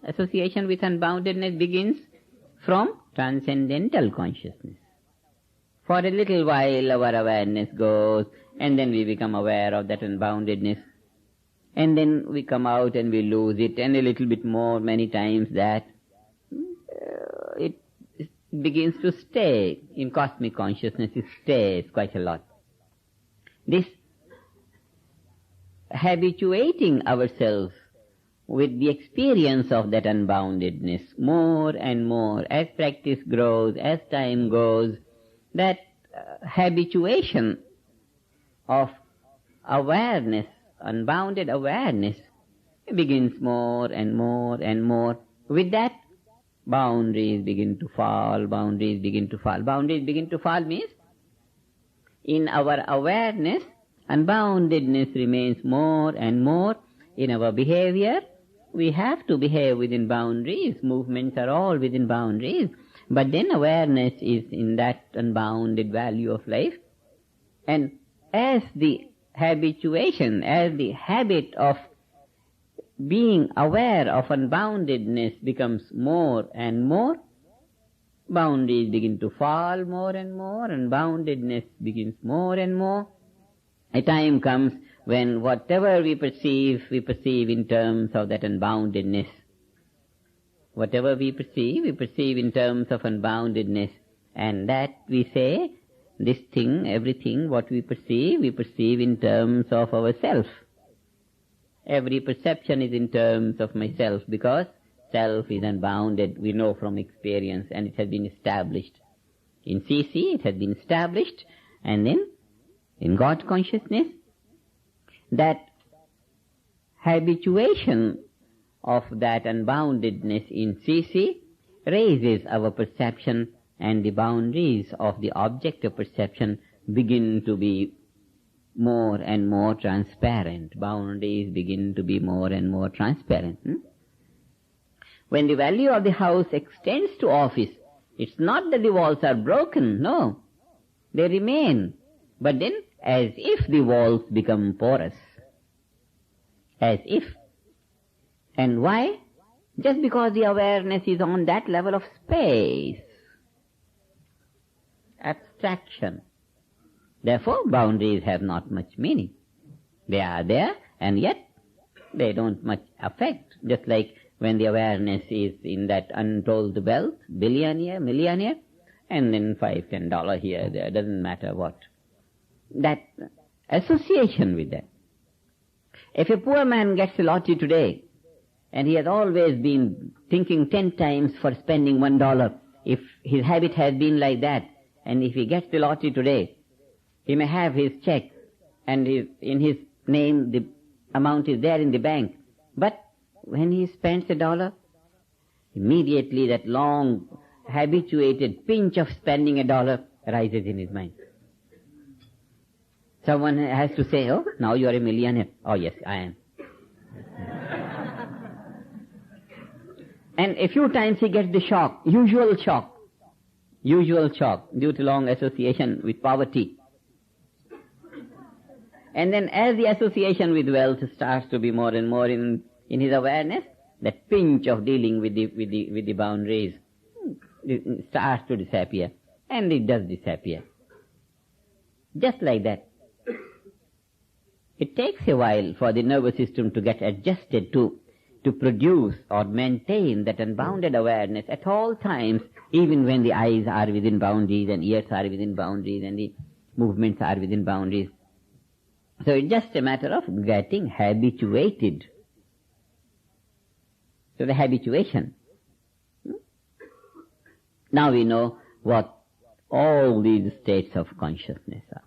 association with unboundedness begins from transcendental consciousness. For a little while our awareness goes, and then we become aware of that unboundedness. And then we come out and we lose it, and a little bit more, many times that. It begins to stay. In cosmic consciousness it stays quite a lot. This habituating ourselves with the experience of that unboundedness more and more, as practice grows, as time goes, that habituation of awareness, unbounded awareness, begins more and more and more. With that, boundaries begin to fall, boundaries begin to fall. Boundaries begin to fall means, in our awareness, unboundedness remains more and more. In our behavior, we have to behave within boundaries. Movements are all within boundaries. But then awareness is in that unbounded value of life. And as the habituation, as the habit of being aware of unboundedness becomes more and more, boundaries begin to fall more and more, and boundedness begins more and more. A time comes when whatever we perceive in terms of that unboundedness. Whatever we perceive in terms of unboundedness. And that we say, this thing, everything, what we perceive in terms of ourself. Every perception is in terms of myself, because self is unbounded, we know from experience, and it has been established. In CC, it has been established, and then in God consciousness, that habituation of that unboundedness in CC raises our perception, and the boundaries of the object of perception begin to be more and more transparent. Boundaries begin to be more and more transparent. When the value of the house extends to office, it's not that the walls are broken, no. They remain. But then, as if the walls become porous. As if. And why? Just because the awareness is on that level of space. Abstraction. Therefore, boundaries have not much meaning. They are there, and yet they don't much affect. Just like when the awareness is in that untold wealth, billionaire, millionaire, and then $5, $10 here, there, doesn't matter what. That association with that. If a poor man gets a lottery today, and he has always been thinking 10 times for spending $1, if his habit has been like that, and if he gets the lottery today, he may have his check, and in his name the amount is there in the bank. But when he spends $1, immediately that long, habituated pinch of spending $1 arises in his mind. Someone has to say, oh, now you are a millionaire. Oh, yes, I am. And a few times he gets the shock, usual shock, due to long association with poverty. And then as the association with wealth starts to be more and more in his awareness, that pinch of dealing with the boundaries starts to disappear. And it does disappear. Just like that. It takes a while for the nervous system to get adjusted to produce or maintain that unbounded awareness at all times, even when the eyes are within boundaries and ears are within boundaries and the movements are within boundaries. So it's just a matter of getting habituated. So the habituation. Now we know what all these states of consciousness are.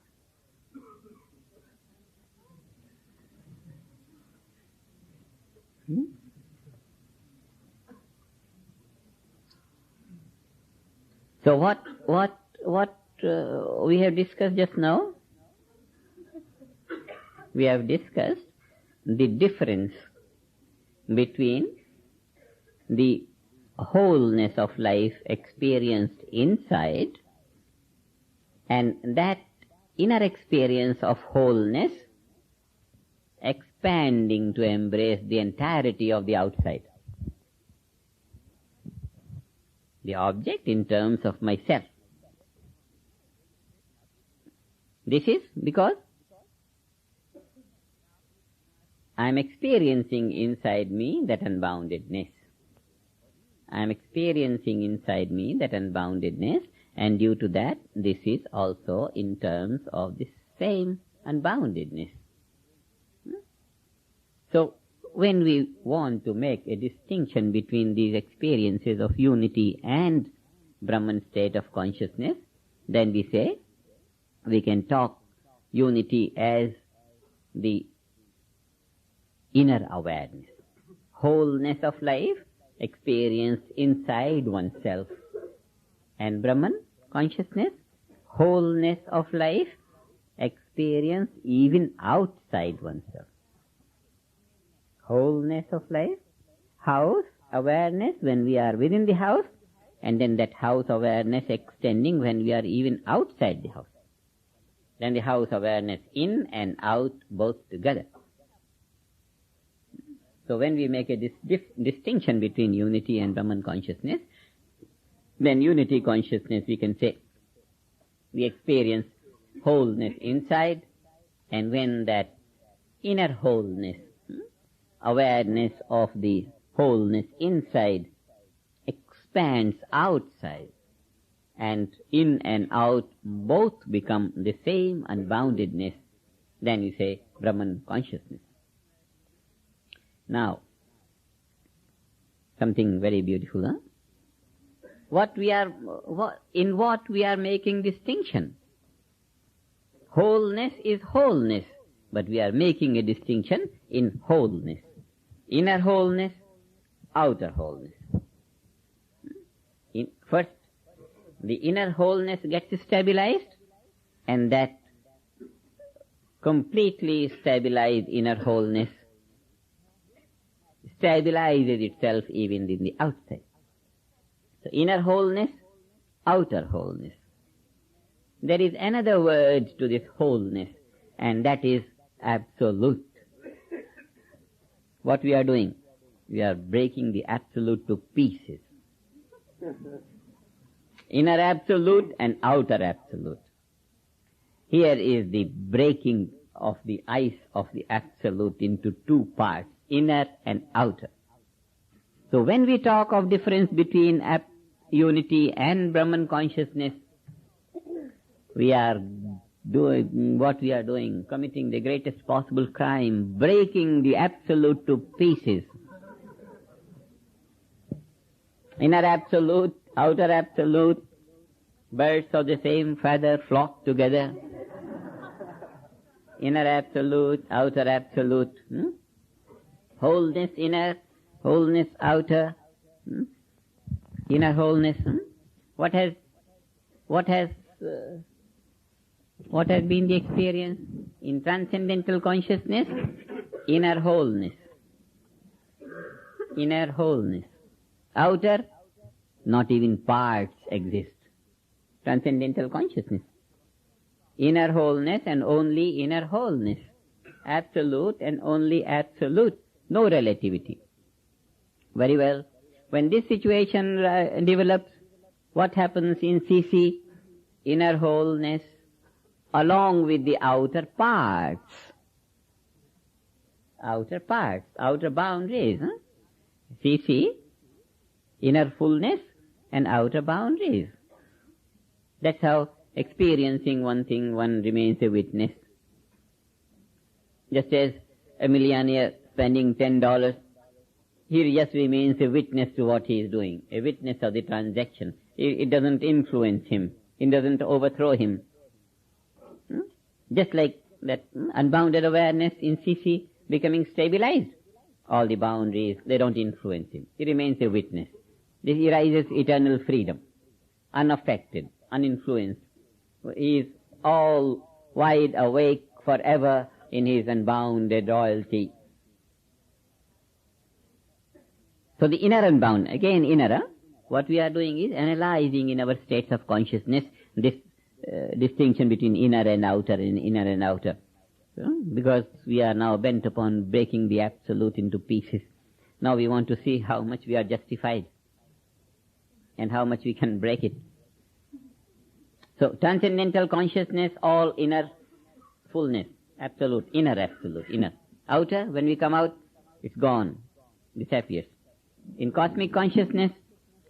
So what we have discussed just now? We have discussed the difference between the wholeness of life experienced inside and that inner experience of wholeness expanding to embrace the entirety of the outside. The object in terms of myself. This is because I am experiencing inside me that unboundedness. I am experiencing inside me that unboundedness, and due to that, this is also in terms of the same unboundedness. So, when we want to make a distinction between these experiences of unity and Brahman state of consciousness, then we say, we can talk unity as the inner awareness, wholeness of life experienced inside oneself, and Brahman consciousness, wholeness of life experienced even outside oneself. Wholeness of life, house awareness when we are within the house, and then that house awareness extending when we are even outside the house. Then the house awareness in and out both together. So when we make a distinction between unity and Brahman consciousness, then unity consciousness we can say we experience wholeness inside, and when that inner wholeness, awareness of the wholeness inside expands outside, and in and out both become the same unboundedness, then you say Brahman consciousness. Now, something very beautiful, huh? In what we are making distinction? Wholeness is wholeness, but we are making a distinction in wholeness. Inner wholeness, outer wholeness. First, the inner wholeness gets stabilized, and that completely stabilize inner wholeness, stabilizes itself even in the outside. So inner wholeness, outer wholeness. There is another word to this wholeness, and that is absolute. What we are doing? We are breaking the absolute to pieces. Inner absolute and outer absolute. Here is the breaking of the ice of the absolute into two parts, inner and outer. So when we talk of difference between unity and Brahman consciousness, we are doing what we are doing, committing the greatest possible crime, breaking the absolute to pieces. Inner absolute, outer absolute, birds of the same feather flock together. Inner absolute, outer absolute. Wholeness inner, wholeness outer. Inner wholeness. What has been the experience? In transcendental consciousness, inner wholeness. Inner wholeness. Outer, not even parts exist. Transcendental consciousness. Inner wholeness and only inner wholeness. Absolute and only absolute. No relativity. Very well. When this situation develops, what happens in CC? Inner wholeness along with the outer parts. Outer parts, outer boundaries. CC, inner fullness and outer boundaries. That's how experiencing one thing, one remains a witness. Just as a millionaire spending $10, he just remains a witness to what he is doing, a witness of the transaction. It doesn't influence him. It doesn't overthrow him. Just like that unbounded awareness in CC becoming stabilized. All the boundaries, they don't influence him. He remains a witness. This arises eternal freedom, unaffected, uninfluenced. He is all wide awake forever in his unbounded royalty. So the inner unbound, again inner, what we are doing is analyzing in our states of consciousness this distinction between inner and outer, because we are now bent upon breaking the absolute into pieces. Now we want to see how much we are justified and how much we can break it. So transcendental consciousness, all inner fullness, absolute, inner. Outer, when we come out, it's gone, disappears. In cosmic consciousness,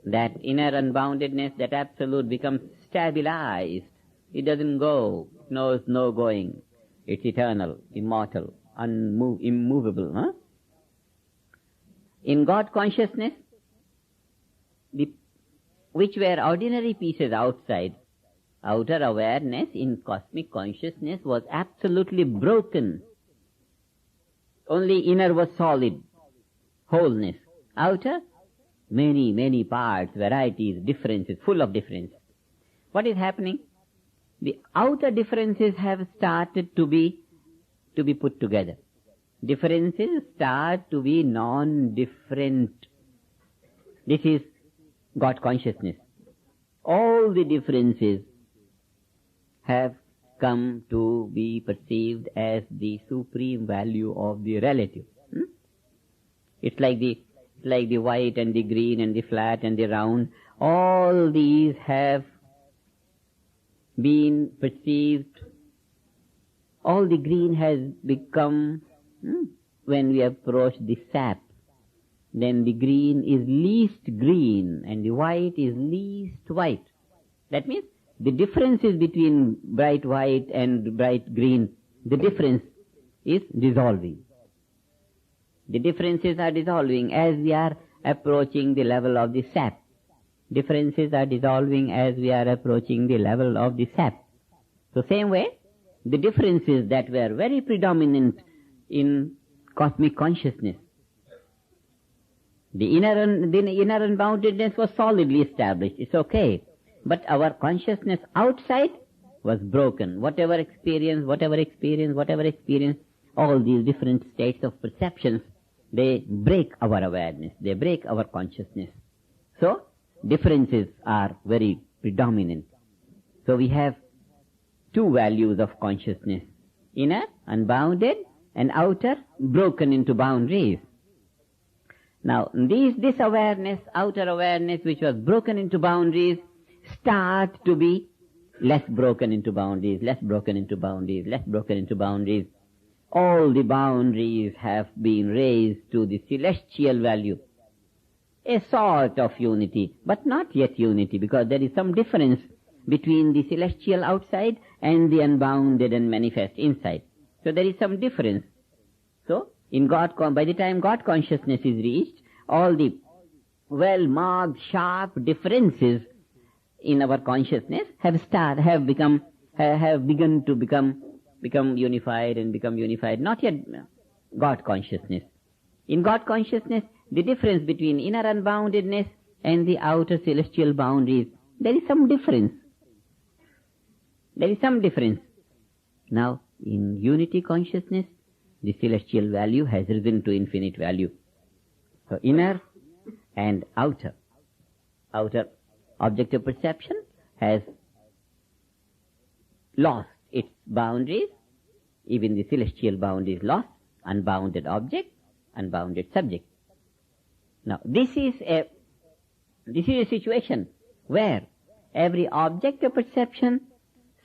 that inner unboundedness, that absolute becomes stabilized. It doesn't go, knows no going. It's eternal, immortal, immovable. In God consciousness, which were ordinary pieces outside, outer awareness in cosmic consciousness was absolutely broken. Only inner was solid, wholeness. Outer, many parts, varieties, differences, full of difference. What is happening? The outer differences have started to be put together. Differences start to be non-different. This is God consciousness. All the differences have come to be perceived as the supreme value of the relative. It's like the white and the green and the flat and the round. All these have been perceived. All the green has become, when we approach the sap, then the green is least green and the white is least white. That means the differences between bright white and bright green, the difference is dissolving. The differences are dissolving as we are approaching the level of the sap. Differences are dissolving as we are approaching the level of the sap. So same way, the differences that were very predominant in cosmic consciousness, the inner unboundedness was solidly established. It's okay. But our consciousness outside was broken. Whatever experience, all these different states of perceptions, they break our awareness, they break our consciousness. So, differences are very predominant. So we have two values of consciousness: inner, unbounded, and outer, broken into boundaries. Now, this awareness, outer awareness, which was broken into boundaries, start to be less broken into boundaries, less broken into boundaries, less broken into boundaries. All the boundaries have been raised to the celestial value. A sort of unity, but not yet unity, because there is some difference between the celestial outside and the unbounded and manifest inside. So there is some difference. So, by the time God consciousness is reached, all the well-marked, sharp differences in our consciousness have begun to become unified and become unified. Not yet God consciousness. In God consciousness, the difference between inner unboundedness and the outer celestial boundaries, there is some difference. There is some difference. Now, in unity consciousness, the celestial value has risen to infinite value. So, inner and outer objective perception has lost its boundaries. Even the celestial boundary is lost. Unbounded object, unbounded subject. Now, this is a situation where every object of perception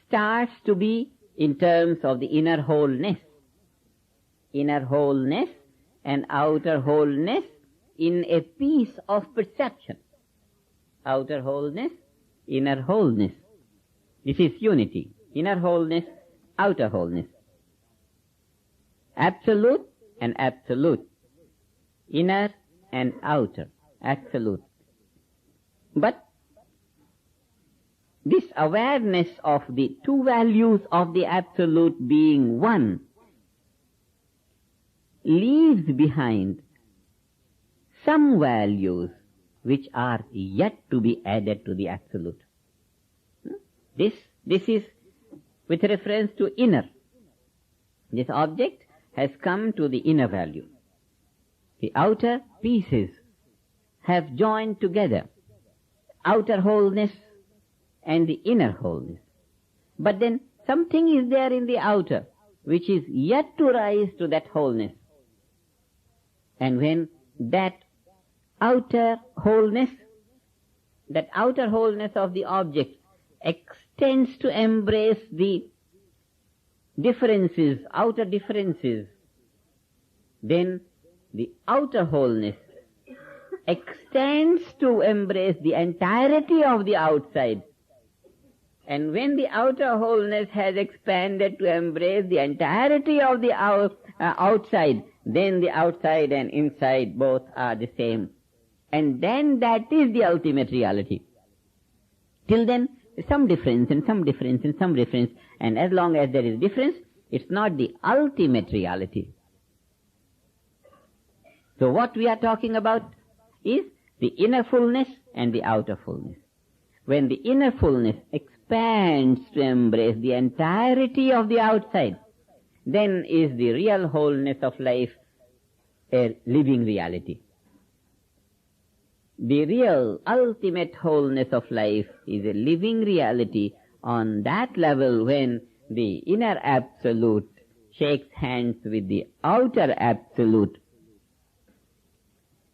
starts to be in terms of the inner wholeness and outer wholeness in a piece of perception. Outer wholeness, inner wholeness. This is unity. Inner wholeness, outer wholeness. Absolute and absolute. Inner and outer. Absolute. But this awareness of the two values of the absolute being one leaves behind some values which are yet to be added to the absolute. This is with reference to inner. This object has come to the inner value. The outer pieces have joined together, outer wholeness and the inner wholeness. But then something is there in the outer which is yet to rise to that wholeness. And when that outer wholeness of the object extends to embrace the differences, outer differences, then the outer wholeness extends to embrace the entirety of the outside. And when the outer wholeness has expanded to embrace the entirety of the outside, then the outside and inside both are the same. And then that is the ultimate reality. Till then, some difference and some difference and some difference. And as long as there is difference, it's not the ultimate reality. So what we are talking about is the inner fullness and the outer fullness. When the inner fullness expands to embrace the entirety of the outside, then is the real wholeness of life a living reality. The real ultimate wholeness of life is a living reality on that level when the inner absolute shakes hands with the outer absolute.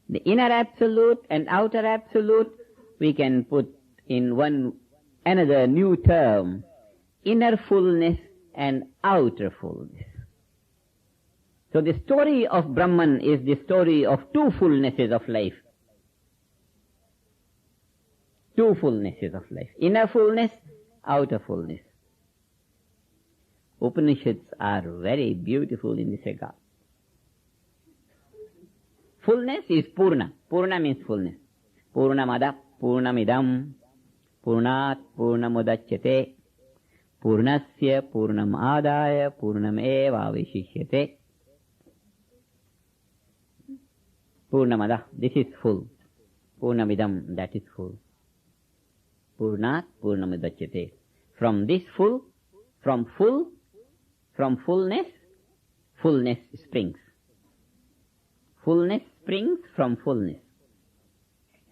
The inner absolute and outer absolute we can put in another new term, inner fullness and outer fullness. So the story of Brahman is the story of two fullnesses of life. Two fullnesses of life. Inner fullness, outer fullness. Upanishads are very beautiful in this regard. Fullness is Purna. Purna means fullness. Purnamada, Purnamidam, Purnat, Purnamudachyate, Purnasya, Purnamadaya, Purnameva Vishishyate. Purnamada, this is full. Purnamidam, that is full. Purnat, Purnamudachyate. From this full, From fullness, fullness springs. Fullness springs from fullness.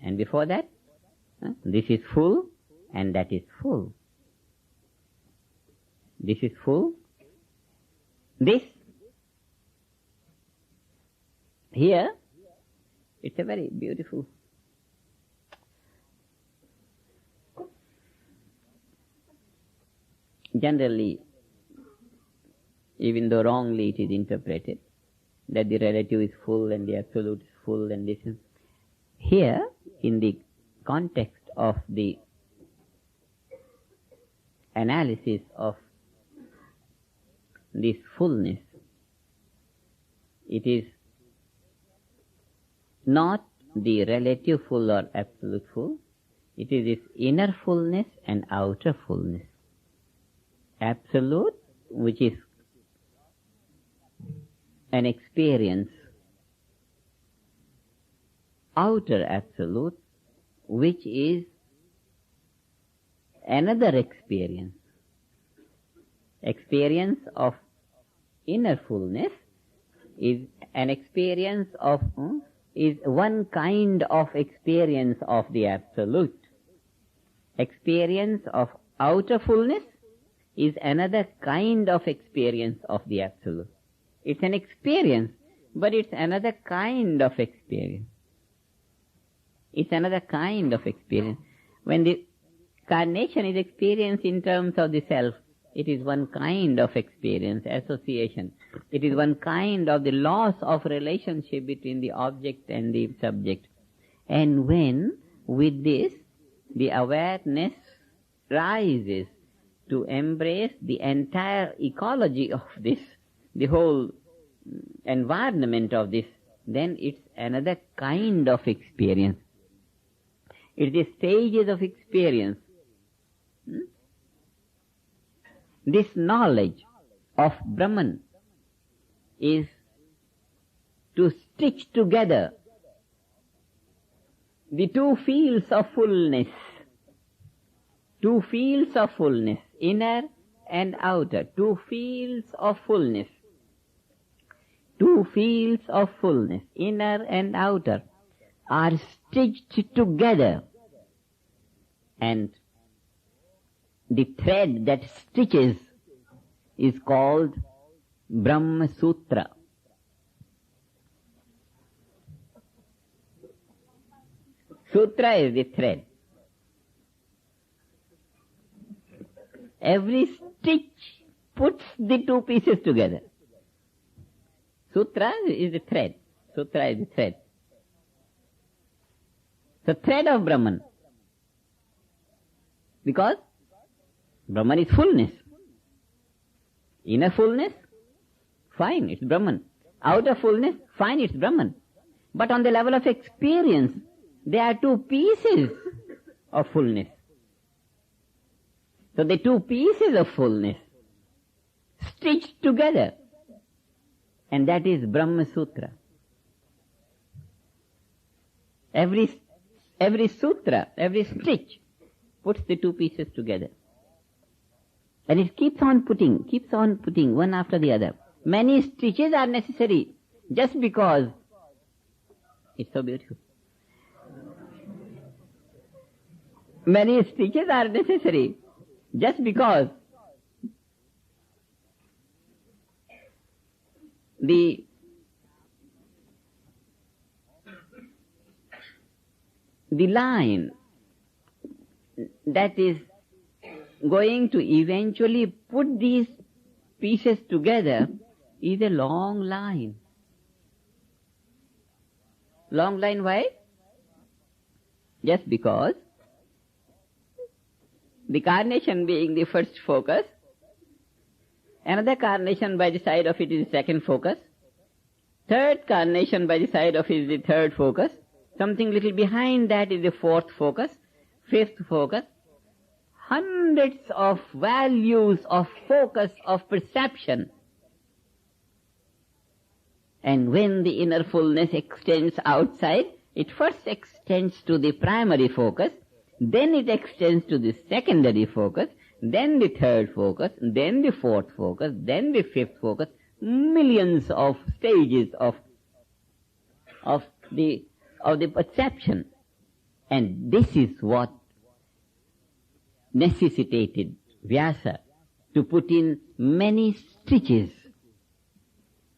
And before that, this is full and that is full. This is full. This, here, it's a very beautiful. Generally, even though wrongly it is interpreted, that the relative is full and the absolute is full and this is. Here, in the context of the analysis of this fullness, it is not the relative full or absolute full, it is this inner fullness and outer fullness. Absolute, which is an experience, outer absolute, which is another experience. Experience of inner fullness is an experience of, is one kind of experience of the absolute. Experience of outer fullness is another kind of experience of the absolute. It's an experience, but it's another kind of experience. It's another kind of experience. When the carnation is experienced in terms of the self, it is one kind of experience, association. It is one kind of the loss of relationship between the object and the subject. And when, with this, the awareness rises to embrace the entire ecology of this, the whole environment of this, then it's another kind of experience. It's the stages of experience. This knowledge of Brahman is to stitch together the two fields of fullness. Two fields of fullness, inner and outer. Two fields of fullness. Two fields of fullness, inner and outer, are stitched together. And the thread that stitches is called Brahma Sutra. Sutra is the thread. Every stitch puts the two pieces together. Sutra is the thread. Sutra is the thread. The thread of Brahman. Because Brahman is fullness. Inner fullness, fine, it's Brahman. Outer fullness, fine, it's Brahman. But on the level of experience, there are two pieces of fullness. So the two pieces of fullness stitched together, and that is Brahma Sutra. Every sutra, every stitch puts the two pieces together. And it keeps on putting one after the other. Many stitches are necessary just because it's so beautiful. Many stitches are necessary just because the line that is going to eventually put these pieces together is a long line. Long line, why? Just because the carnation being the first focus, another carnation by the side of it is the second focus, third carnation by the side of it is the third focus, something little behind that is the fourth focus, fifth focus, hundreds of values of focus of perception. And when the inner fullness extends outside, it first extends to the primary focus, then it extends to the secondary focus, then the third focus, then the fourth focus, then the fifth focus, millions of stages of the perception. And this is what necessitated Vyasa to put in many stitches.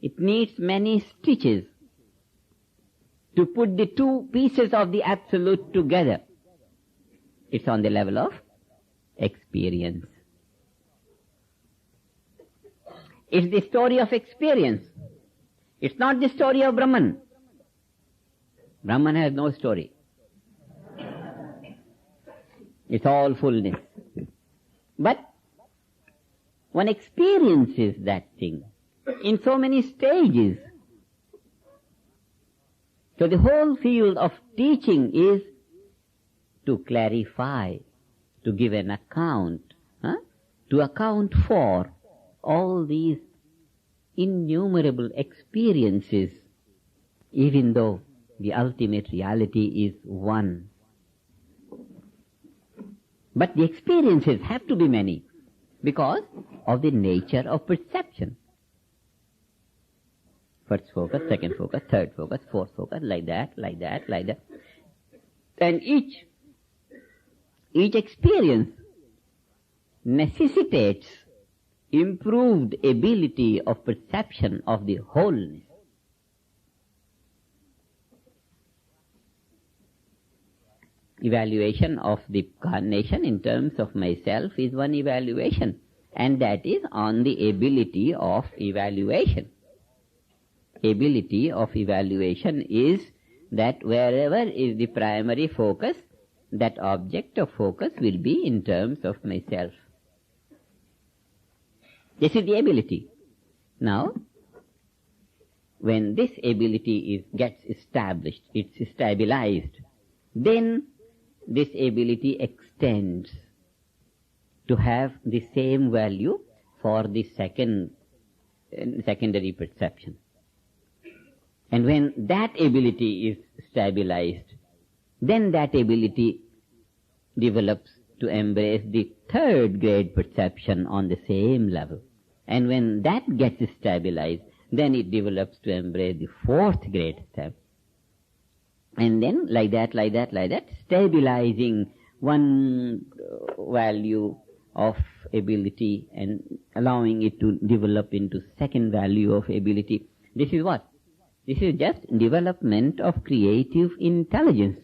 It needs many stitches to put the two pieces of the Absolute together. It's on the level of experience. It's the story of experience. It's not the story of Brahman. Brahman has no story. It's all fullness. But one experiences that thing in so many stages. So the whole field of teaching is to clarify, to give an account, to account for all these innumerable experiences, even though the ultimate reality is one. But the experiences have to be many because of the nature of perception. First focus, second focus, third focus, fourth focus, like that. And each experience necessitates improved ability of perception of the wholeness. Evaluation of the carnation in terms of myself is one evaluation, and that is on the ability of evaluation. Ability of evaluation is that wherever is the primary focus, that object of focus will be in terms of myself. This is the ability. Now, when this ability gets established, it's stabilized, then this ability extends to have the same value for the secondary perception. And when that ability is stabilized, then that ability develops to embrace the third grade perception on the same level. And when that gets stabilized, then it develops to embrace the fourth grade step. And then like that, stabilizing one value of ability and allowing it to develop into second value of ability. This is what? This is just development of creative intelligence.